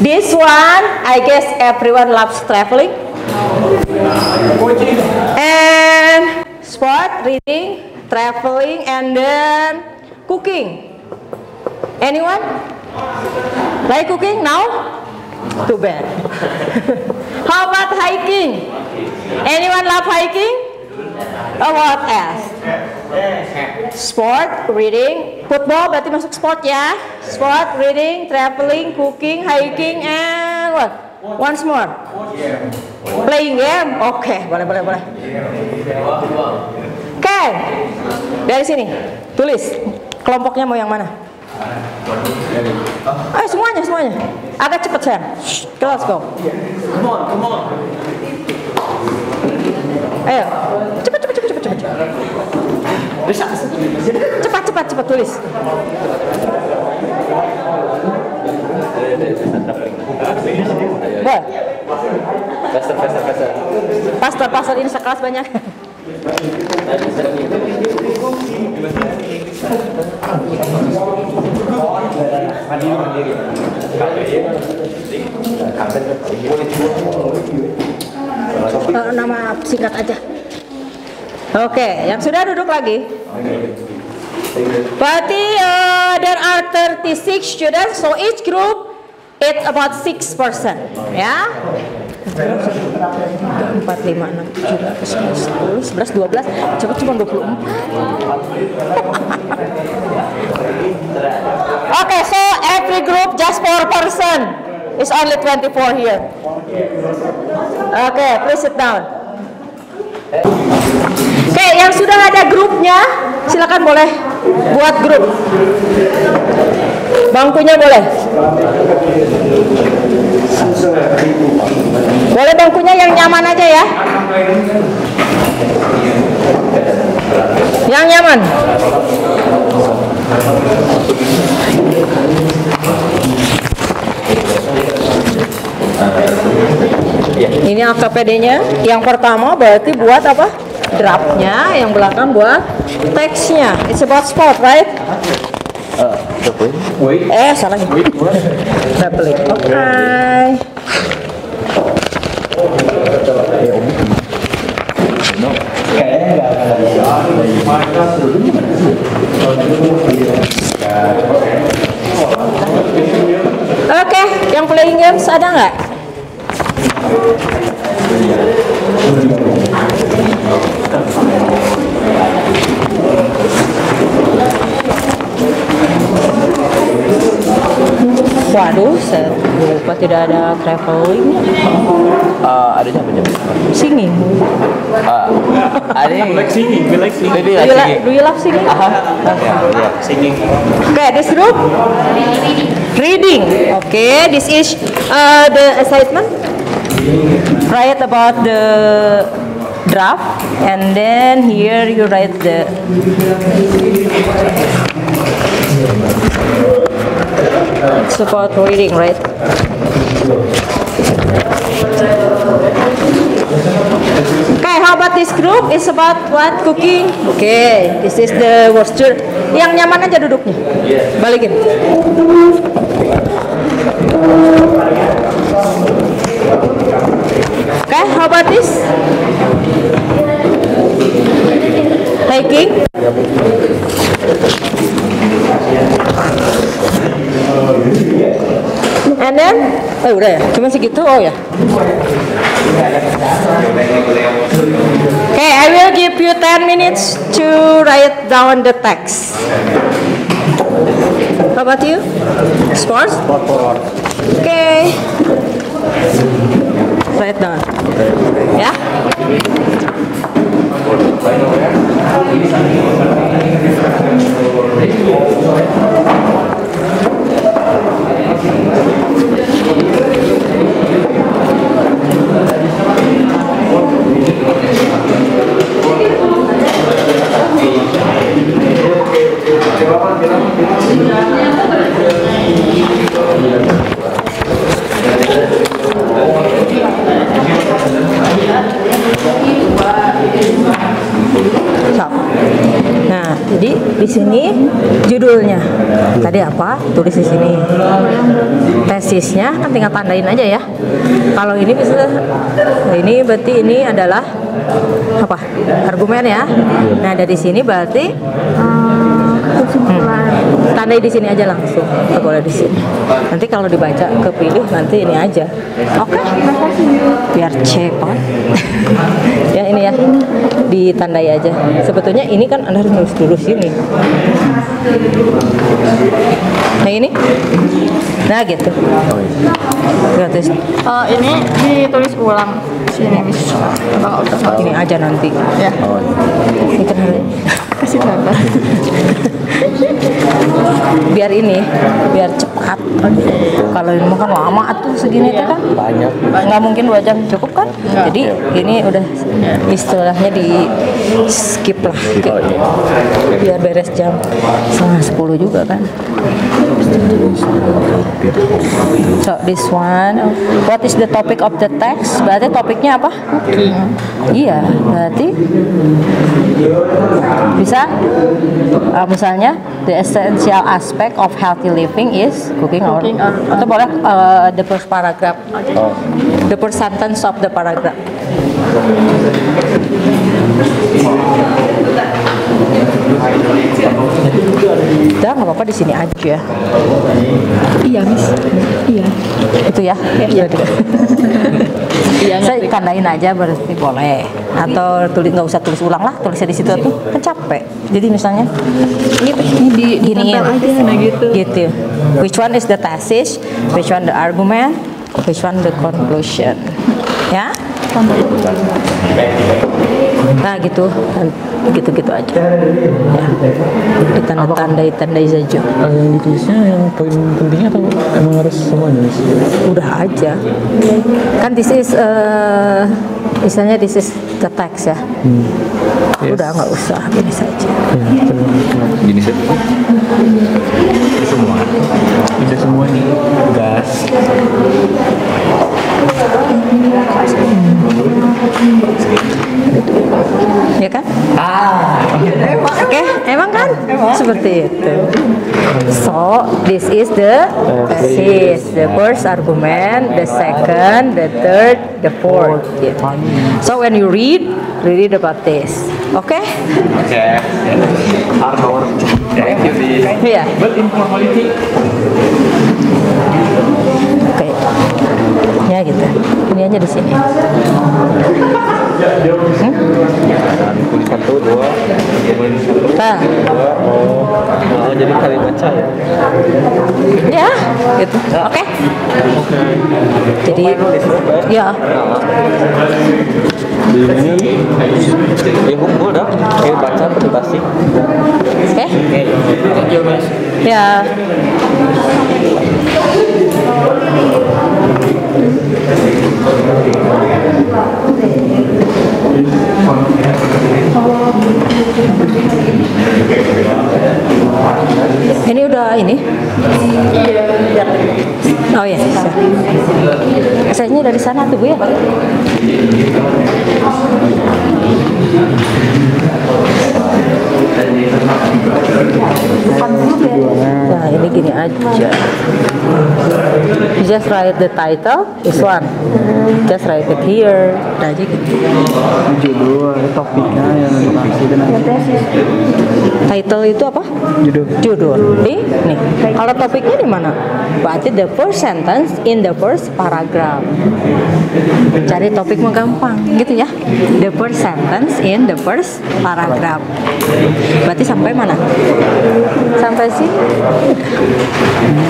This one, I guess everyone loves traveling. And sport, reading, traveling, and then cooking. Anyone? Like cooking now? Too bad. How about hiking? Anyone love hiking? Oh, what else? Sport, reading, football berarti masuk sport ya. Sport, reading, traveling, cooking, hiking, and what? Once more. Playing game. Oke, boleh. Oke. Dari sini, tulis kelompoknya mau yang mana? Ayo semuanya. Agak cepet sayang. Let's go. Come on. Ayo, cepet. Bisa. Cepat tulis. Boleh. Pastor ini sekelas banyak. Nama singkat aja. Oke, yang sudah duduk lagi. Berarti there are 36 students, so each group it's about 6%, ya. 4, 5, 6, 7, 8, 9, 10, 11, 12, cepet cuma 24. Okay, so every group just 4 person. It's only 24 here. Okay, please sit down. Oke, yang sudah ada grupnya, silakan boleh buat grup. Bangkunya boleh. Boleh bangkunya yang nyaman aja ya. Yang nyaman. Ini AKPD-nya. Yang pertama berarti buat apa? Draftnya, yang belakang buat teksnya. It's about sport, right? Salah nih. Traveling. Okay. Oke, yang playing games ada nggak? Waduh, saya lupa tidak ada traveling. Adanya apa? Singing. Ada yang like singing. Do you love singing? Singing. Okay, this group reading. Okay, this is the assignment. Write about the draft, and then here you write the it's about reading, right? Okay, how about this group? It's about what? Cooking. Okay, this is the worksheet. Yang nyaman aja duduknya. Balikin. Okay, how about this? taking? And then, udah ya, cuma segitu, oh ya. Okay, I will give you 10 minutes to write down the text. How about you? Sports? Okay. Write down. Ya? Nah, jadi di sini judulnya tadi apa? Tulis di sini. Tesisnya kan tinggal tandain aja ya. Kalau ini bisa, ini berarti ini adalah apa? Argumen ya. Nah, dari sini berarti tandai di sini aja langsung, nggak boleh di sini. Nanti kalau dibaca kepilih nanti ini aja. Oke, biar cepat. Ya ini ya, ditandai aja. Sebetulnya ini kan Anda harus nulis dulu sini. Nah ini, nah gitu. Gratis. Ini ditulis ulang sini bisa. Ini aja nanti. Ya. Ini kan Kasih gambar. biar ini, biar cepat. Kalau ini makan lama tuh segini tuh kan Banyak. nggak mungkin 2 jam cukup kan. Jadi ini udah istilahnya di skip lah gitu. Biar beres jam 9:30 juga kan. So this one, what is the topic of the text? Berarti topiknya apa? Iya, berarti bisa misalnya the essential aspect of healthy living is cooking or atau boleh the first paragraph, the first sentence of the paragraph. Udah nggak apa-apa di sini aja. Iya, Miss. Iya. Itu ya. Iya. Iya, Saya tandain aja berarti boleh. Atau tulis, nggak usah tulis ulang lah, tulisnya di situ tuh kan capek. Jadi misalnya ini giniin aja nah gitu. gitu. Which one is the thesis? Which one the argument? Which one the conclusion? Ya? Nah gitu, gitu-gitu aja. Ya. Ditanda-tandai saja. Yang ditulisnya yang poin pentingnya atau emang harus semuanya? Udah aja. Kan this is misalnya this is the text ya. Yes. Udah nggak usah gini saja. Gini sih. Semua. Bisa semua nih. Gas. Ya kan? Oke, emang kan? Seperti itu. So, this is the thesis, the first argument, the second, the third, the fourth. Gitu. So, when you read about this. Oke? Okay. Thank you, Miss. Iya. But informality. Oke. Ya gitu. Ini aja di sini. Tulis 1, 2, kemudian 1, Nah, 2. Oh, jadi kali baca ya. ya, gitu. Oke. Jadi, ya. Ya hukum dah. Kayak baca presentasi. Oke. Ya. Ini udah ini? Iya. Oh ya, bisa. Saya dari sana tuh Bu ya. Nah ini gini aja. You just just write the title. This one. Just write it here. Udah aja gitu. Judul, topiknya yang masih Title itu apa? Judul. Nih. Kalau topiknya di mana? Berarti the first sentence in the first paragraph. Cari topik mah gampang, gitu ya. The first sentence in the first paragraph. Berarti sampai mana? Sampai sini.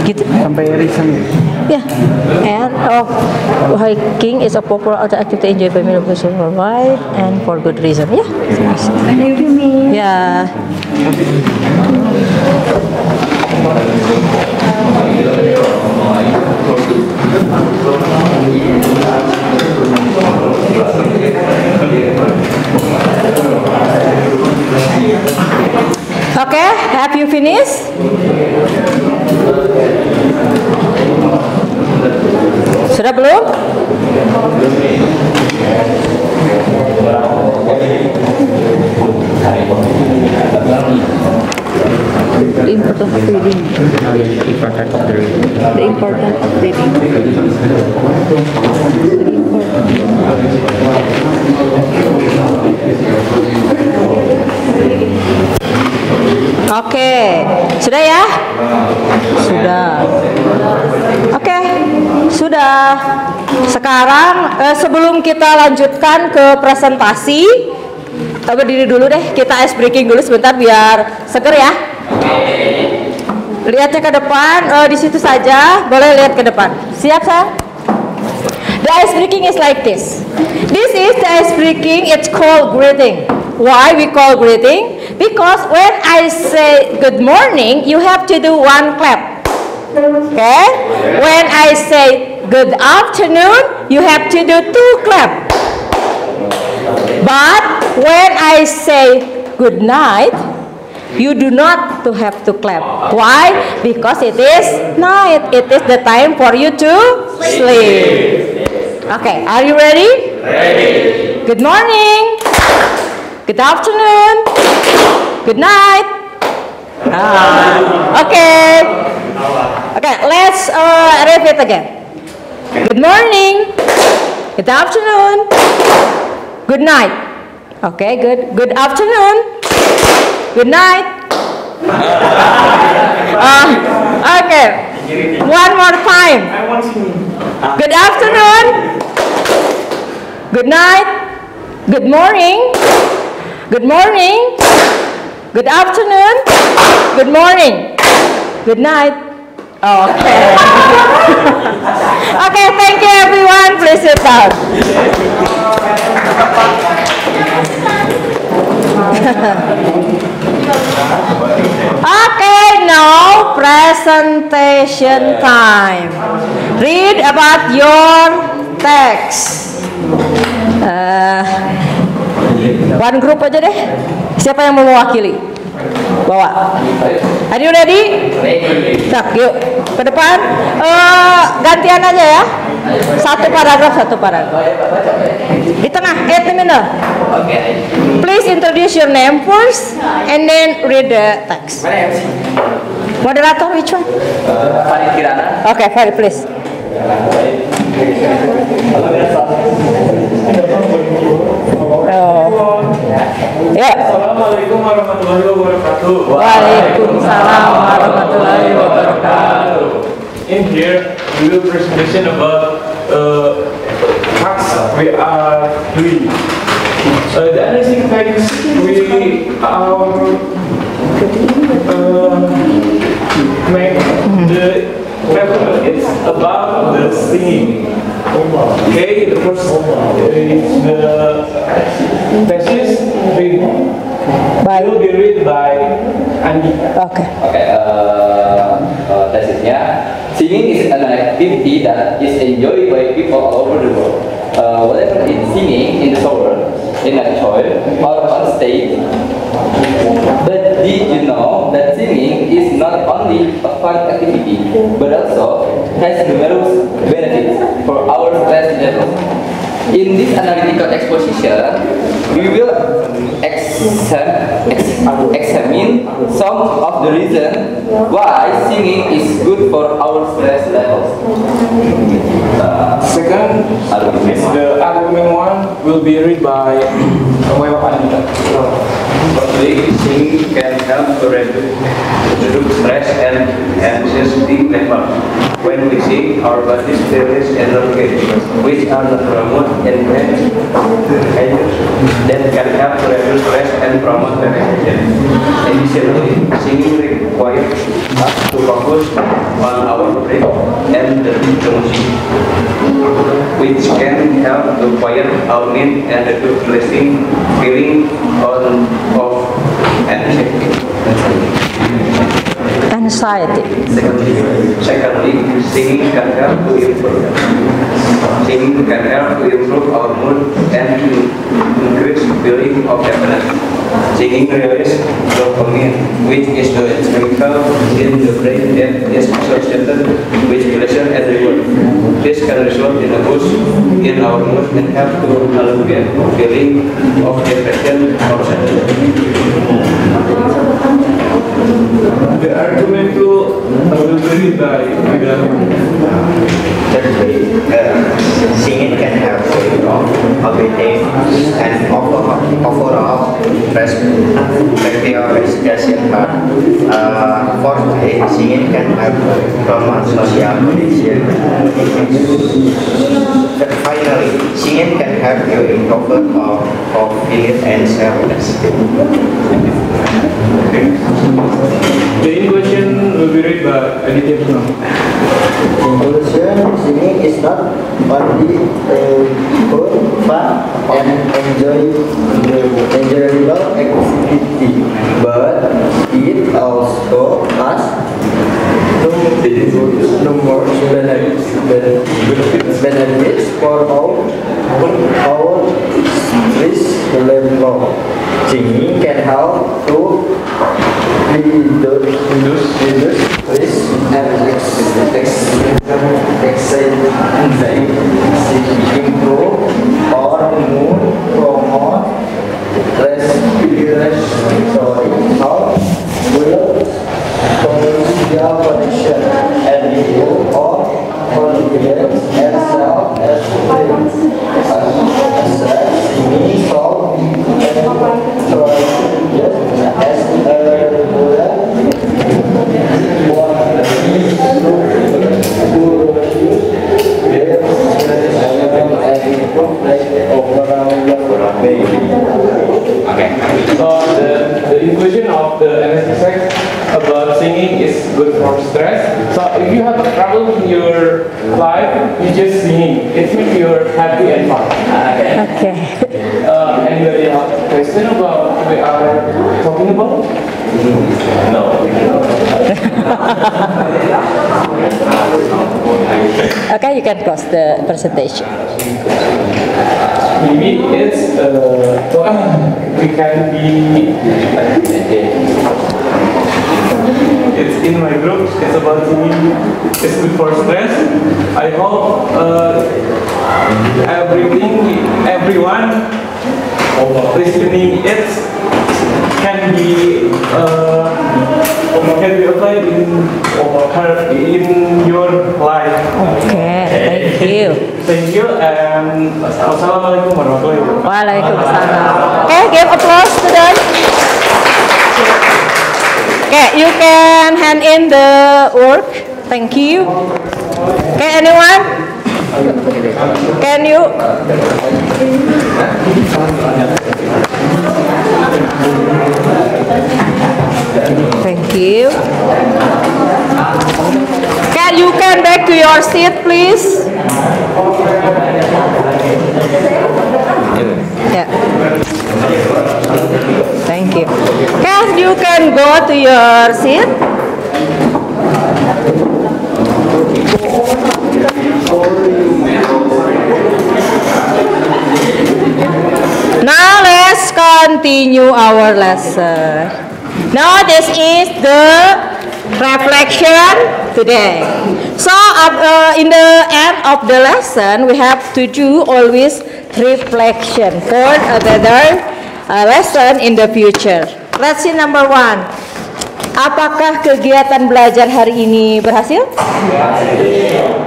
Gitu. Sampai reason. Yeah. And hiking is a popular outdoor activity enjoyed by many people worldwide and for good reason. Yeah. Yeah. Okay, have you finished? Sudah belum? The importance of reading. The importance of reading. Oke, sudah ya? Sudah. Oke, sudah. Sekarang sebelum kita lanjutkan ke presentasi, berdiri dulu deh. Kita ice breaking dulu sebentar biar seger ya. Lihatnya ke depan, di situ saja. Boleh lihat ke depan. Siap, sayang? The ice breaking is like this. This is the ice breaking. It's called greeting. Why we call greeting? Because when I say good morning, you have to do one clap. Okay? When I say good afternoon, you have to do two clap. But when I say good night, you do not to have to clap. Why? Because it is night. It is the time for you to sleep. Okay, are you ready? Ready. Good morning. Good afternoon. Good night. Okay. Okay, let's repeat again. Good morning. Good afternoon. Good night. Okay, good. Good afternoon. Good night. Okay. One more time. Good afternoon. Good night. Good morning. Good morning. Good afternoon. Good morning. Good night. Okay. Okay, thank you everyone. Please sit down. Okay, now presentation time. Read about your text. One group aja deh. Siapa yang mau mewakili? Bawa. Are you ready? Tak, yuk ke depan. Gantian aja ya. Satu paragraf. Di tengah, at the middle. Please introduce your name first and then read the text. Moderator, which one? Farid Kirana. Okay, Farid, please. Ya. Assalamualaikum warahmatullahi wabarakatuh. Waalaikumsalam warahmatullahi wabarakatuh. In here, we will presentation about tasks we are doing. The analyzing facts we make the paper is about the singing. Okay, the first is the thesis will be read by Andi. Okay. Tesisnya, singing is an activity that is enjoyed by people all over the world. Whether it's singing in the shower, in a choir, or on stage. But did you know that singing is not only a fun activity, but also has numerous benefits for our stress levels? In this analytical exposition, we will examine some of the reasons why singing is good for our stress levels. The argument one will be read by Bapak Anita. Firstly, singing can help to reduce stress and anxiety level. When we sing, our bodies release endorphins, which are the hormone enhanced that can help to reduce stress and promote relaxation. Additionally, singing requires us to focus on our breath and the music, which can help to quiet our mind and reduce lasting feeling of anxiety. Secondly, singing can help to improve our mood and increase feeling of happiness. Singing releases dopamine, which is the chemical in the brain that is associated with pleasure and reward. This can result in a boost in our mood and help to alleviate feeling of depression or sadness. The argument two will be read by Singing can help to improve ability and overall respiration. Fourthly, singing can help promote social connection. Finally, singing can help you improve of feeling and self-esteem. The question will be read by Aditya Puno. Conclusion, singing is not only good, fun, and enjoyable activity, but it also has numerous benefits for our stress level. Singing can help to reduce stress and anxiety, improve our mood, promote social connection, and improve our confidence and self-esteem. Singing solve as a regular The inclusion of the NSSX about singing is good for stress. So if you have a problem in your life, you just singing. It makes you happy and fun. Okay. Anybody have a question about what we are talking about? No. Okay, you can close the presentation. Maybe it's we can be. It's in my group. It's about singing. It's good for stress. I hope everyone listening it can be applied in your life. Okay, thank you. Thank you and wassalamualaikum warahmatullahi wabarakatuh. Waalaikumsalam. Okay, give applause to them. Okay, you can hand in the work. Thank you. Okay, anyone? Can you? Thank you. You can back to your seat, please. Yeah. Thank you. You can go to your seat. Now let's continue our lesson. Now this is the reflection today. So in the end of the lesson, we have to do always reflection for a better lesson in the future. Let's see number 1. Apakah kegiatan belajar hari ini berhasil?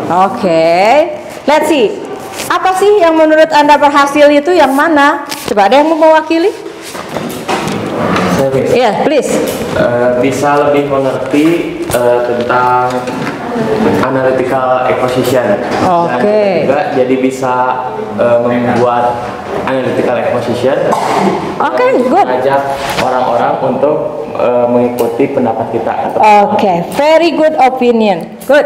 Okay. Let's see. Apa sih yang menurut Anda berhasil itu yang mana? Coba ada yang mau mewakili? Iya, please. Bisa lebih mengerti tentang analytical acquisition. Oke. Dan juga jadi bisa membuat analytical acquisition. Oke, good. Mengajak orang-orang untuk mengikuti pendapat kita. Oke, very good opinion. Good.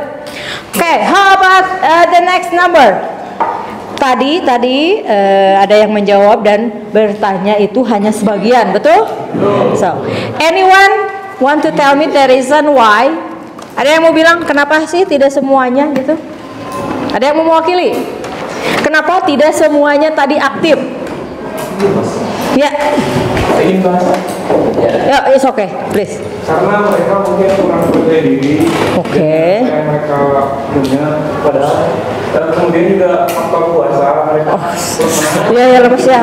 Oke, how about the next number? Tadi ada yang menjawab dan bertanya itu hanya sebagian, betul? So, anyone want to tell me the reason why? Ada yang mau bilang kenapa sih tidak semuanya gitu? Ada yang mau mewakili? Kenapa tidak semuanya tadi aktif? Ya. Ingin bahasa. Ya, it's okay, please. Karena mereka mungkin kurang percaya diri. Oke. Yang mereka punya, padahal dan kemudian juga faktor puasa mereka. Ya lepas ya.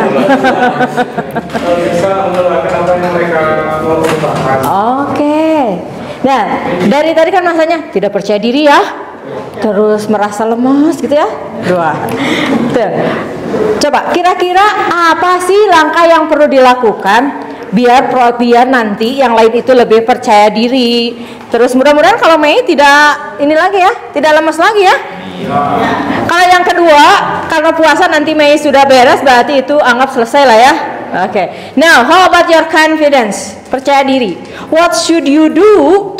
Bisa mengeluarkan apa yang mereka mau kembangkan. Oke. Nah, dari tadi kan masanya tidak percaya diri ya, terus merasa lemas gitu ya. Dua. Tuh. Coba kira-kira apa sih langkah yang perlu dilakukan biar nanti yang lain itu lebih percaya diri. Terus mudah-mudahan kalau Mei tidak ini lagi ya, tidak lemas lagi ya. Kalau yang kedua, karena puasa nanti Mei sudah beres, berarti itu anggap selesai lah ya. Okay. Now, how about your confidence? Percaya diri. What should you do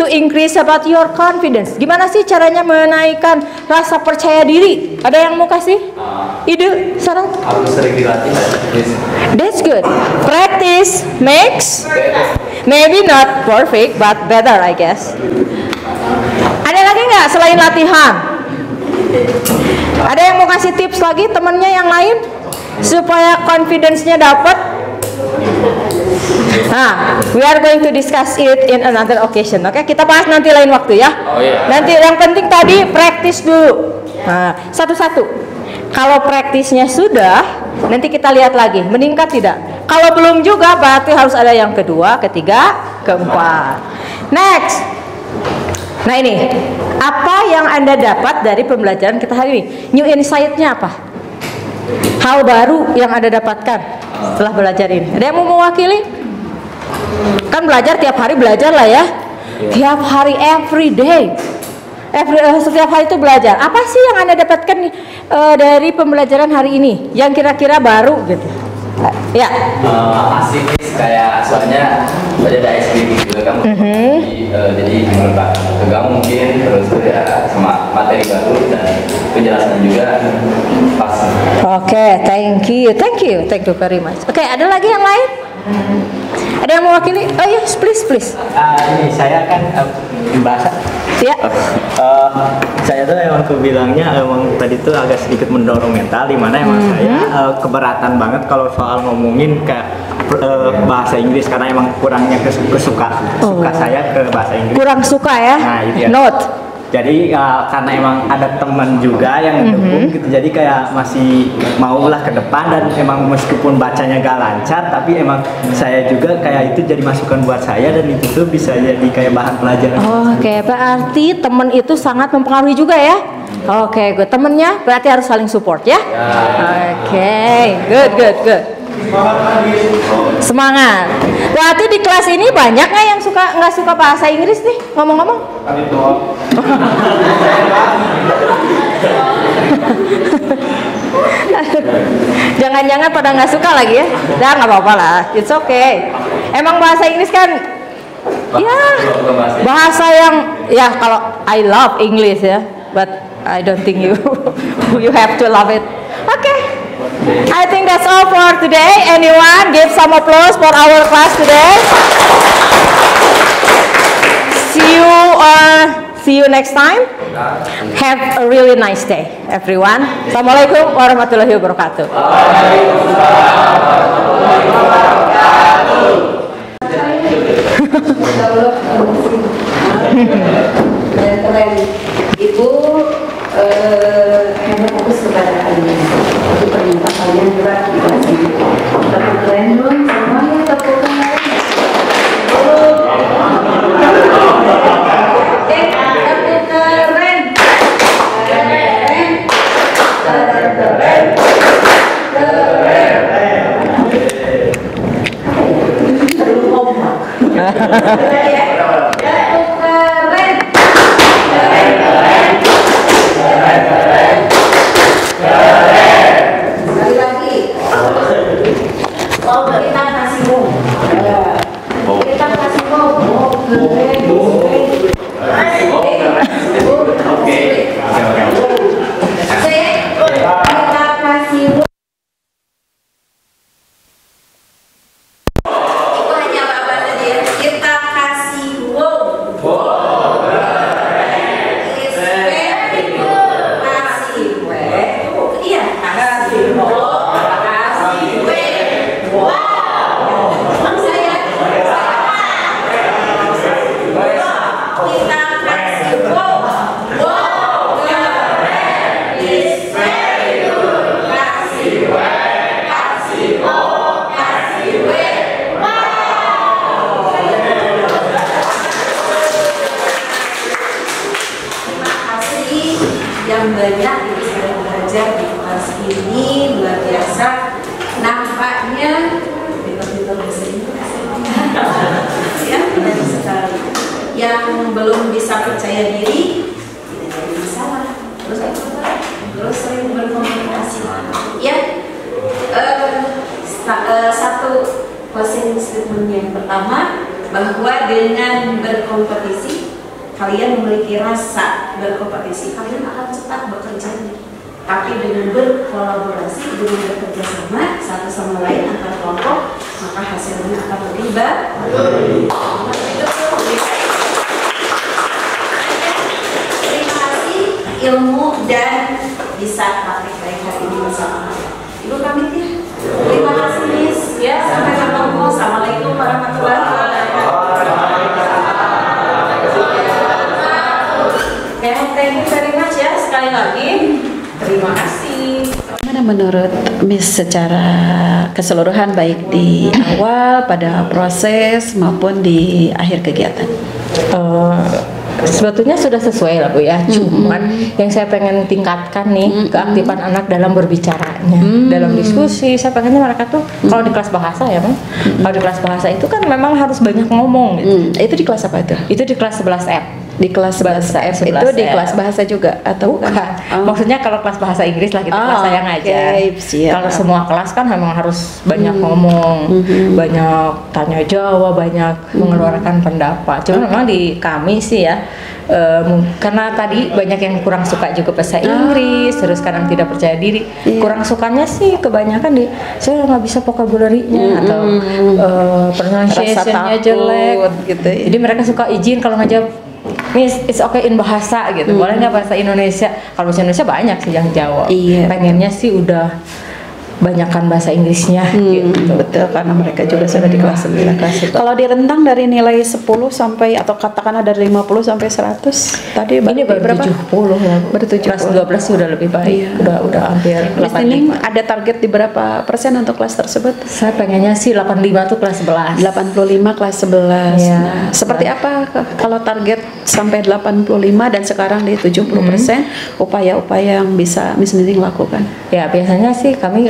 to increase about your confidence? Gimana sih caranya menaikkan rasa percaya diri? Ada yang mau kasih ide, saran? Harus sering dilatih. That's good. Practice makes maybe not perfect but better, I guess. Ada lagi nggak selain latihan? Ada yang mau kasih tips lagi temennya yang lain supaya confidence-nya dapat? Nah, we are going to discuss it in another occasion. Oke, kita bahas nanti lain waktu ya. Nanti yang penting tadi practice dulu. Nah, satu-satu. Kalau praktisnya sudah, nanti kita lihat lagi meningkat tidak. Kalau belum juga, berarti harus ada yang kedua, ketiga, keempat. Next. Nah ini, apa yang Anda dapat dari pembelajaran kita hari ini? New insight-nya apa? Hal baru yang Anda dapatkan setelah belajar ini. Ada yang mau mewakili? Kan belajar tiap hari belajar lah ya. Tiap hari, every day. Setiap hari itu belajar. Apa sih yang Anda dapatkan dari pembelajaran hari ini? Yang kira-kira baru gitu. Ya. Asik kayak soalnya ada SPB juga kamu. Jadi menurut kamu mungkin terus ya sama materi baru dan penjelasan juga pas. Oke, thank you very much. Oke, ada lagi yang lain? Ada yang mewakili? Oh yes, please. Ini saya kan bahasa. Ya. Saya tuh emang kebilangnya emang tadi tuh agak sedikit mendorong mental, dimana emang saya keberatan banget kalau soal ngomongin kayak bahasa Inggris karena emang kurangnya suka saya ke bahasa Inggris. Kurang suka ya? Nah, itu ya. Note. Jadi karena emang ada teman juga yang mendukung gitu, jadi kayak masih maulah ke depan dan emang meskipun bacanya gak lancar, tapi emang saya juga kayak itu jadi masukan buat saya dan itu tuh bisa jadi kayak bahan pelajaran. Oke, berarti teman itu sangat mempengaruhi juga ya? Oke, good. Temennya berarti harus saling support ya? Oke, good. Semangat. Berarti di kelas ini banyak nggak yang nggak suka bahasa Inggris nih? Ngomong-ngomong. Jangan-jangan pada nggak suka lagi ya? Nah, nggak apa-apa lah. It's okay. Emang bahasa Inggris kan, ya bahasa yang ya kalau I love English ya, but I don't think you have to love it. Okay. I think that's all for today. Anyone give some applause for our class today? See you next time. Have a really nice day, everyone. Assalamualaikum warahmatullahi wabarakatuh. Ibu hanya fokus kepada kalian. Itu permintaan kalian juga di kelas ini. Tepuk kalian dulu, semuanya tepuk kalian. Tepuk keren. Sekali lagi. Oh, kita kasih mau. Kita kasih mau. Yang banyak itu saya belajar di kelas ini luar biasa. Nampaknya pintar-pintar bahasa Inggris ya, banyak sekali. Yang belum bisa percaya diri tidak ada masalah. Terus sering berkomunikasi. Ya, satu closing statement yang pertama bahwa dengan berkompetisi kalian memiliki rasa berkompetisi, kalian akan cepat bekerja. Tapi dengan berkolaborasi, dengan bekerja sama satu sama lain antar kelompok, maka hasilnya akan lebih baik. Terima kasih ilmu dan bisa praktek baik hari ini bersama. Ibu pamit ya. Terima kasih Miss. Ya, sampai ketemu. Assalamualaikum warahmatullahi wabarakatuh. Thank you very much ya, sekali lagi terima kasih. Bagaimana menurut Miss secara keseluruhan baik di awal pada proses maupun di akhir kegiatan? Sebetulnya sudah sesuai lah Bu ya, cuman yang saya pengen tingkatkan nih keaktifan anak dalam berbicaranya, dalam diskusi. Saya pengennya mereka tuh kalau di kelas bahasa ya Bang, kalau di kelas bahasa itu kan memang harus banyak ngomong gitu. Itu di kelas apa itu? Itu di kelas 11F. Di kelas bahasa F itu di kelas bahasa juga atau bukan? Maksudnya kalau kelas bahasa Inggris lah gitu, kelas saya ngajar. Kalau semua kelas kan memang harus banyak ngomong, banyak tanya jawab, banyak mengeluarkan pendapat. Cuma memang di kami sih ya, karena tadi banyak yang kurang suka juga bahasa Inggris, terus kadang tidak percaya diri. Kurang sukanya sih kebanyakan di saya nggak bisa vocabulary-nya atau pronunciation-nya jelek gitu. Jadi mereka suka izin kalau ngajak, Miss, it's okay in bahasa gitu. Boleh nggak bahasa Indonesia? Kalau bahasa Indonesia banyak sih yang jawab. Pengennya sih udah banyakkan bahasa Inggrisnya gitu. Betul, karena mereka juga sudah di kelas 9. Kalau di rentang dari nilai 10 sampai atau katakanlah dari 50 sampai 100 tadi ini baru berapa? 70 ya. Baru 70. Kelas 12 sih udah lebih baik. Udah hampir 85. Ada target di berapa persen untuk kelas tersebut? Saya pengennya sih 85 tuh kelas 11. 85 kelas 11. Ya. Nah, seperti apa kalau target sampai 85 dan sekarang di 70%, upaya-upaya yang bisa Miss Nining lakukan? Ya, biasanya sih kami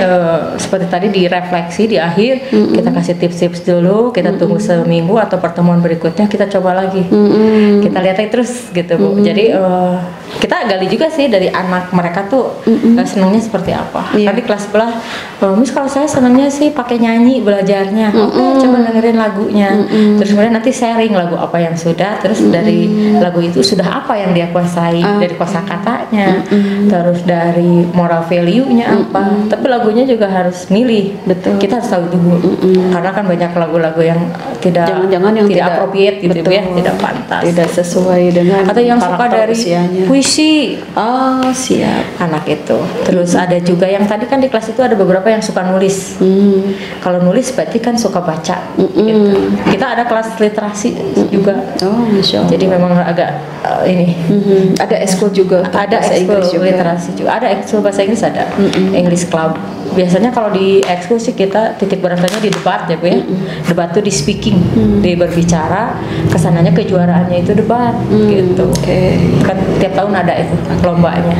seperti tadi direfleksi di akhir, kita kasih tips-tips dulu, kita tunggu seminggu atau pertemuan berikutnya kita coba lagi, kita lihat terus gitu Bu. Jadi kita gali juga sih dari anak mereka tuh senangnya seperti apa. Tadi kelas sebelah, Miss kalau saya senangnya sih pakai nyanyi belajarnya. Oke, coba dengerin lagunya, terus kemudian nanti sharing lagu apa yang sudah, terus dari lagu itu sudah apa yang dia kuasai, dari kosakatanya, terus dari moral value-nya apa. Tapi lagunya juga harus milih. Betul. Kita harus tahu dulu. Karena kan banyak lagu-lagu yang jangan-jangan yang tidak appropriate gitu ya, tidak pantas. Tidak sesuai dengan atau yang suka dari usianya. Puisi. Oh, siap. Anak itu. Terus ada juga yang tadi kan di kelas itu ada beberapa yang suka nulis. Kalau nulis berarti kan suka baca. Gitu. Kita ada kelas literasi juga. Oh, Masya Allah. Jadi memang agak ini. Ada ekskul juga. Ada ekskul literasi juga. Ada ekskul bahasa Inggris, ada English Club. Biasanya kalau di ekskul sih kita titik beratnya di debat ya Bu ya. Debat tuh di speaking, di berbicara. Kesananya kejuaraannya itu debat gitu. Kan tiap tahun ada itu lombanya.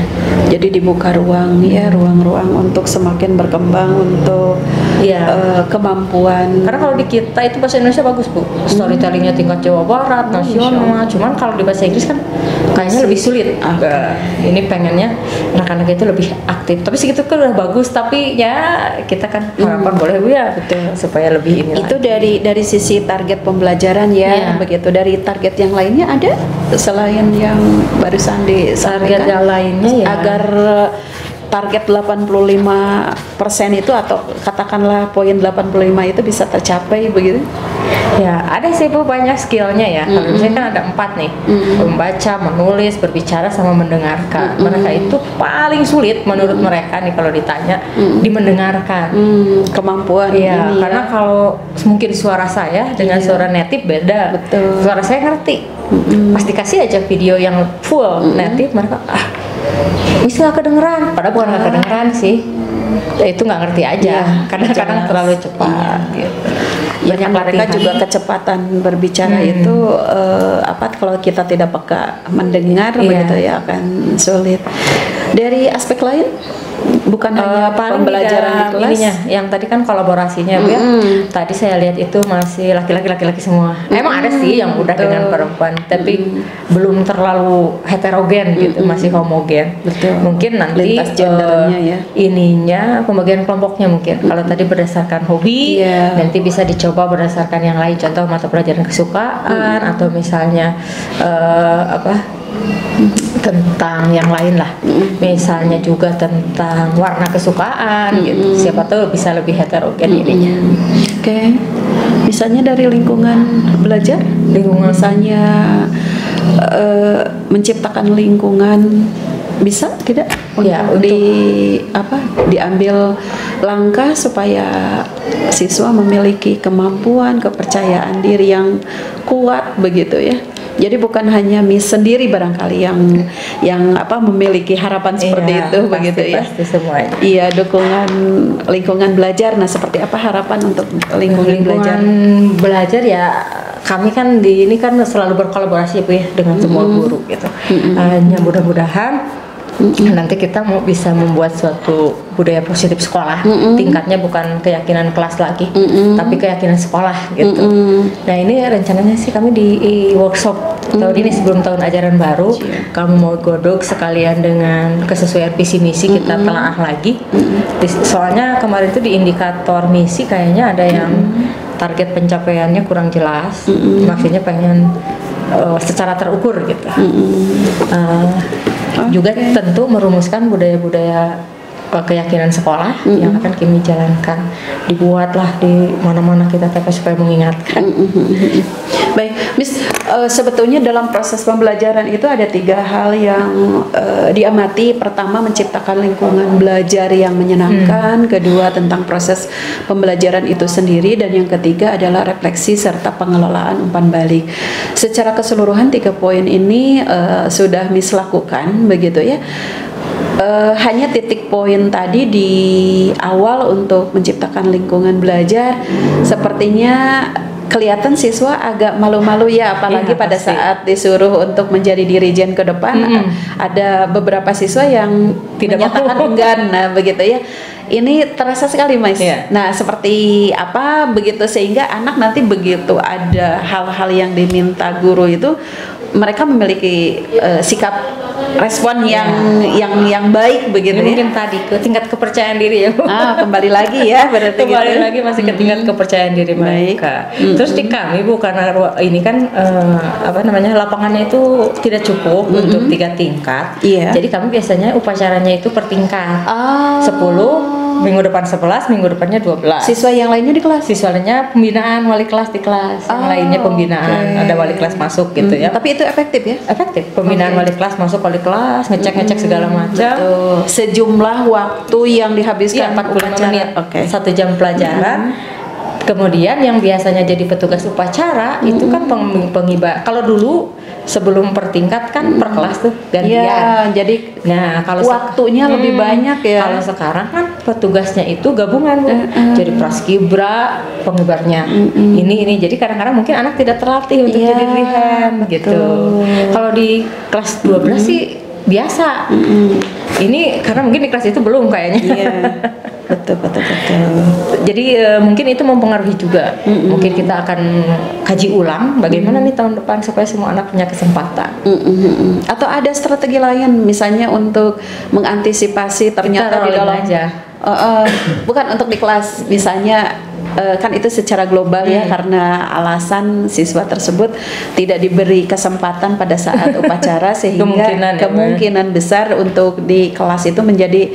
Jadi dibuka ruang ya, ruang-ruang untuk semakin berkembang, untuk Iya. kemampuan. Karena kalau di kita itu bahasa Indonesia bagus Bu, storytellingnya tingkat Jawa Barat, nasional. Cuman kalau di bahasa Inggris kan kayaknya lebih sulit. Ini pengennya anak-anak itu lebih aktif. Tapi segitu kan udah bagus. Tapi ya kita kan harapan boleh Bu ya, betul. Supaya lebih ini. Itu dari sisi target pembelajaran ya, begitu. Dari target yang lainnya ada selain yang barusan disampaikan. Target yang lainnya ya. Agar target 85% itu atau katakanlah poin 85 itu bisa tercapai begitu? Ya, ada sih Bu banyak skillnya ya. Kalau misalnya kan ada 4 nih, membaca, menulis, berbicara, sama mendengarkan. Mereka itu paling sulit menurut mereka nih kalau ditanya di mendengarkan. Kemampuan iya, ini karena kalau mungkin suara saya dengan suara native beda. Betul. Suara saya ngerti. Pas dikasih aja video yang full native, mereka bisa nggak kedengeran. Padahal bukan nggak kedengeran sih. Itu nggak ngerti aja. Kadang-kadang terlalu cepat. Gitu. Banyak mereka juga kecepatan berbicara itu kalau kita tidak peka mendengar begitu ya akan sulit. Dari aspek lain bukan hanya pembelajaran di kelas. Ininya, yang tadi kan kolaborasinya Bu ya. Tadi saya lihat itu masih laki-laki semua. Emang ada sih yang udah dengan perempuan, tapi belum terlalu heterogen gitu, masih homogen. Mungkin nanti lintas gendernya ya. Ininya pembagian kelompoknya mungkin. Kalau tadi berdasarkan hobi, nanti bisa dicoba berdasarkan yang lain. Contoh mata pelajaran kesukaan atau misalnya tentang yang lain lah, misalnya juga tentang warna kesukaan gitu. Siapa tahu bisa lebih heterogen ininya. Oke. Misalnya dari lingkungan belajar, misalnya menciptakan lingkungan bisa tidak untuk diambil langkah supaya siswa memiliki kemampuan, kepercayaan diri yang kuat begitu ya. Jadi bukan hanya sendiri barangkali yang memiliki harapan seperti itu begitu ya. Pasti semuanya. Iya, dukungan lingkungan belajar. Nah, seperti apa harapan untuk lingkungan belajar ya, kami kan di ini kan selalu berkolaborasi Bu ya dengan semua guru gitu. Hanya mudah-mudahan nanti kita mau bisa membuat suatu budaya positif sekolah. Tingkatnya bukan keyakinan kelas lagi, tapi keyakinan sekolah gitu. Nah, ini rencananya sih kami di workshop tahun ini sebelum tahun ajaran baru, kami mau godok sekalian dengan kesesuaian visi misi kita telaah lagi. Soalnya kemarin itu di indikator misi kayaknya ada yang target pencapaiannya kurang jelas. Maksudnya pengen secara terukur gitu. Juga tentu merumuskan budaya-budaya keyakinan sekolah yang akan kami jalankan, dibuatlah di mana-mana kita supaya mengingatkan. Baik, Miss, sebetulnya dalam proses pembelajaran itu ada 3 hal yang diamati. Pertama, menciptakan lingkungan belajar yang menyenangkan. Kedua, tentang proses pembelajaran itu sendiri. Dan yang ketiga adalah refleksi serta pengelolaan umpan balik. Secara keseluruhan 3 poin ini sudah Miss lakukan begitu ya. Hanya titik poin tadi di awal untuk menciptakan lingkungan belajar sepertinya kelihatan siswa agak malu-malu ya, apalagi pada saat disuruh untuk menjadi dirijen ke depan. Ada beberapa siswa yang tidak menyatakan enggan, nah begitu ya. Ini terasa sekali Mas. Nah, seperti apa begitu sehingga anak nanti begitu ada hal-hal yang diminta guru itu mereka memiliki sikap respon yang baik begitu ya. Mungkin tadi ke tingkat kepercayaan diri ya. Kembali lagi ya berarti kembali lagi masih ke tingkat kepercayaan diri mereka. Terus di kami Bu, karena ini kan lapangannya itu tidak cukup untuk 3 tingkat. Jadi kami biasanya upacaranya itu per tingkat. 10, minggu depan 11, minggu depannya 12. Siswa yang lainnya di kelas? Siswa lainnya pembinaan wali kelas di kelas. Yang lainnya pembinaan, ada wali kelas masuk gitu ya. Tapi itu efektif ya? Efektif. Pembinaan wali kelas masuk wali kelas, ngecek segala macam. Sejumlah waktu yang dihabiskan 45 menit. 1 jam pelajaran. Kemudian yang biasanya jadi petugas upacara itu kan pengibar. Kalau dulu sebelum per tingkat kan per kelas tuh gantian. Jadi kalau waktunya lebih banyak ya. Kalau sekarang kan petugasnya itu gabungan Bu. Jadi praskibra, pengibarnya ini. Jadi kadang-kadang mungkin anak tidak terlatih untuk jadi dirhem gitu. Kalau di kelas 12 sih biasa. Ini karena mungkin di kelas itu belum kayaknya. Betul. Jadi mungkin itu mempengaruhi juga. Mungkin kita akan kaji ulang bagaimana nih tahun depan supaya semua anak punya kesempatan. Atau ada strategi lain misalnya untuk mengantisipasi ternyata di dalam bukan untuk di kelas misalnya kan itu secara global ya, karena alasan siswa tersebut tidak diberi kesempatan pada saat upacara sehingga kemungkinan besar untuk di kelas itu menjadi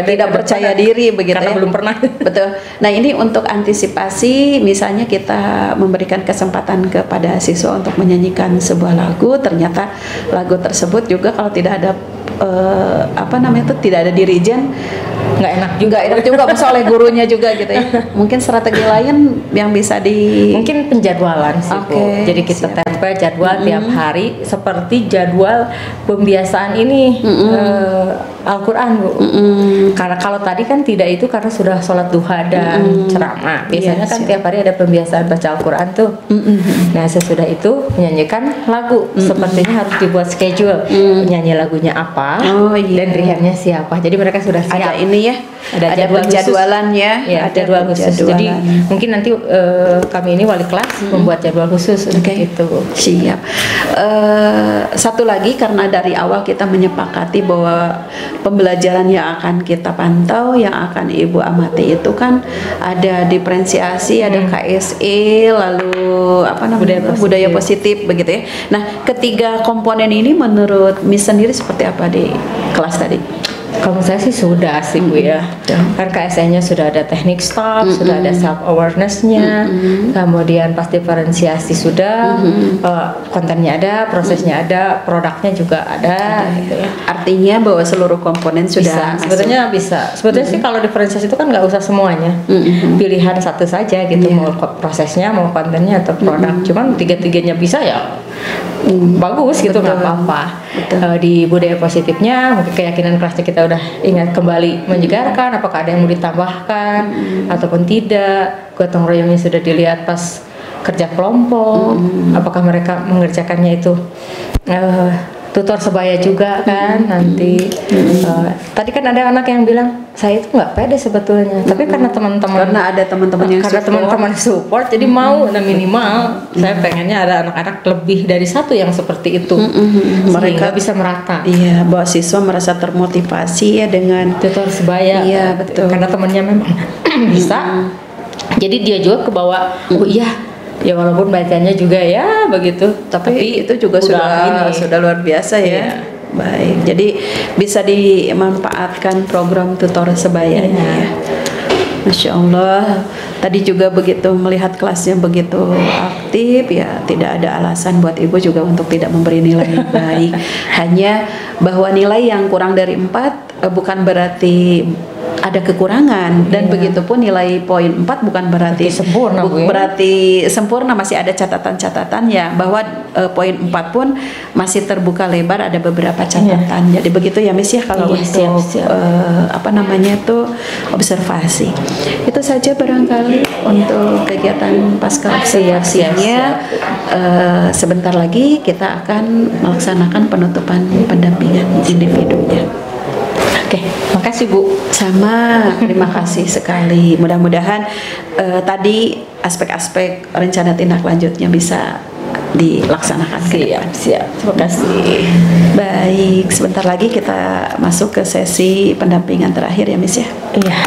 tidak percaya diri begitu karena ya. Belum pernah. Betul. Nah, ini untuk antisipasi misalnya kita memberikan kesempatan kepada siswa untuk menyanyikan sebuah lagu, ternyata lagu tersebut juga kalau tidak ada tidak ada dirijen nggak enak juga masa oleh gurunya juga gitu ya. Mungkin strategi lain yang bisa mungkin penjadwalan sih Bu. Jadi kita tempel jadwal tiap hari seperti jadwal pembiasaan ini Al-Quran Bu. Karena kalau tadi kan tidak, itu karena sudah sholat duha dan ceramah. Biasanya kan tiap hari ada pembiasaan baca Al-Quran tuh. Nah sesudah itu menyanyikan lagu. Sepertinya harus dibuat schedule. Penyanyi lagunya apa dan rehemnya siapa. Jadi mereka sudah siap. Ada ini ya. Ada penjadwalannya. Ya, ada jadwal khusus. Jadi mungkin nanti kami ini wali kelas membuat jadwal khusus untuk itu. Siap. Satu lagi, karena dari awal kita menyepakati bahwa pembelajaran yang akan kita pantau, yang akan Ibu amati itu kan ada diferensiasi, ada KSE, lalu budaya positif begitu ya. Nah, ketiga komponen ini menurut Miss sendiri seperti apa di kelas tadi? Kalau saya sih sudah sih Bu ya. Kan KSE-nya sudah ada teknik stop, sudah ada self awareness-nya, kemudian pas diferensiasi sudah, kontennya ada, prosesnya ada, produknya juga ada. Gitu ya. Artinya bahwa seluruh komponen sudah sebetulnya bisa. Sebetulnya sih kalau diferensiasi itu kan nggak usah semuanya, pilihan satu saja gitu, mau prosesnya, mau kontennya atau produk. Cuman tiga-tiganya bisa ya. Bagus gitu, nggak apa-apa. Di budaya positifnya mungkin keyakinan kelasnya kita udah ingat kembali menyegarkan, apakah ada yang mau ditambahkan ataupun tidak, gotong royongnya sudah dilihat pas kerja kelompok, apakah mereka mengerjakannya itu tutor sebaya juga kan nanti. Tadi kan ada anak yang bilang saya itu nggak pede sebetulnya, tapi karena teman-teman, karena ada teman-teman yang support, jadi mau dan minimal saya pengennya ada anak-anak lebih dari satu yang seperti itu, mereka bisa merata. Iya, bahwa siswa merasa termotivasi ya dengan tutor sebaya. Iya betul. Karena temannya memang bisa, jadi dia juga kebawa. Oh iya. Ya walaupun bacanya juga ya begitu, tapi itu juga sudah luar biasa ya. Iya. Baik, jadi bisa dimanfaatkan program tutor sebayanya ya. Masya Allah, tadi juga begitu melihat kelasnya begitu aktif ya, tidak ada alasan buat Ibu juga untuk tidak memberi nilai yang baik. Hanya bahwa nilai yang kurang dari 4 bukan berarti ada kekurangan, dan begitupun nilai poin 4 bukan berarti sempurna, berarti sempurna, masih ada catatan-catatan ya, bahwa poin 4 pun masih terbuka lebar, ada beberapa catatan. Jadi begitu ya Miss ya kalau untuk observasi. Itu saja barangkali untuk kegiatan pasca observasinya. Sebentar lagi kita akan melaksanakan penutupan pendampingan individunya. Oke, makasih Bu. Sama, terima kasih sekali. Mudah-mudahan tadi aspek-aspek rencana tindak lanjutnya bisa dilaksanakan. Siap. Terima kasih. Baik, sebentar lagi kita masuk ke sesi pendampingan terakhir ya Miss ya. Iya.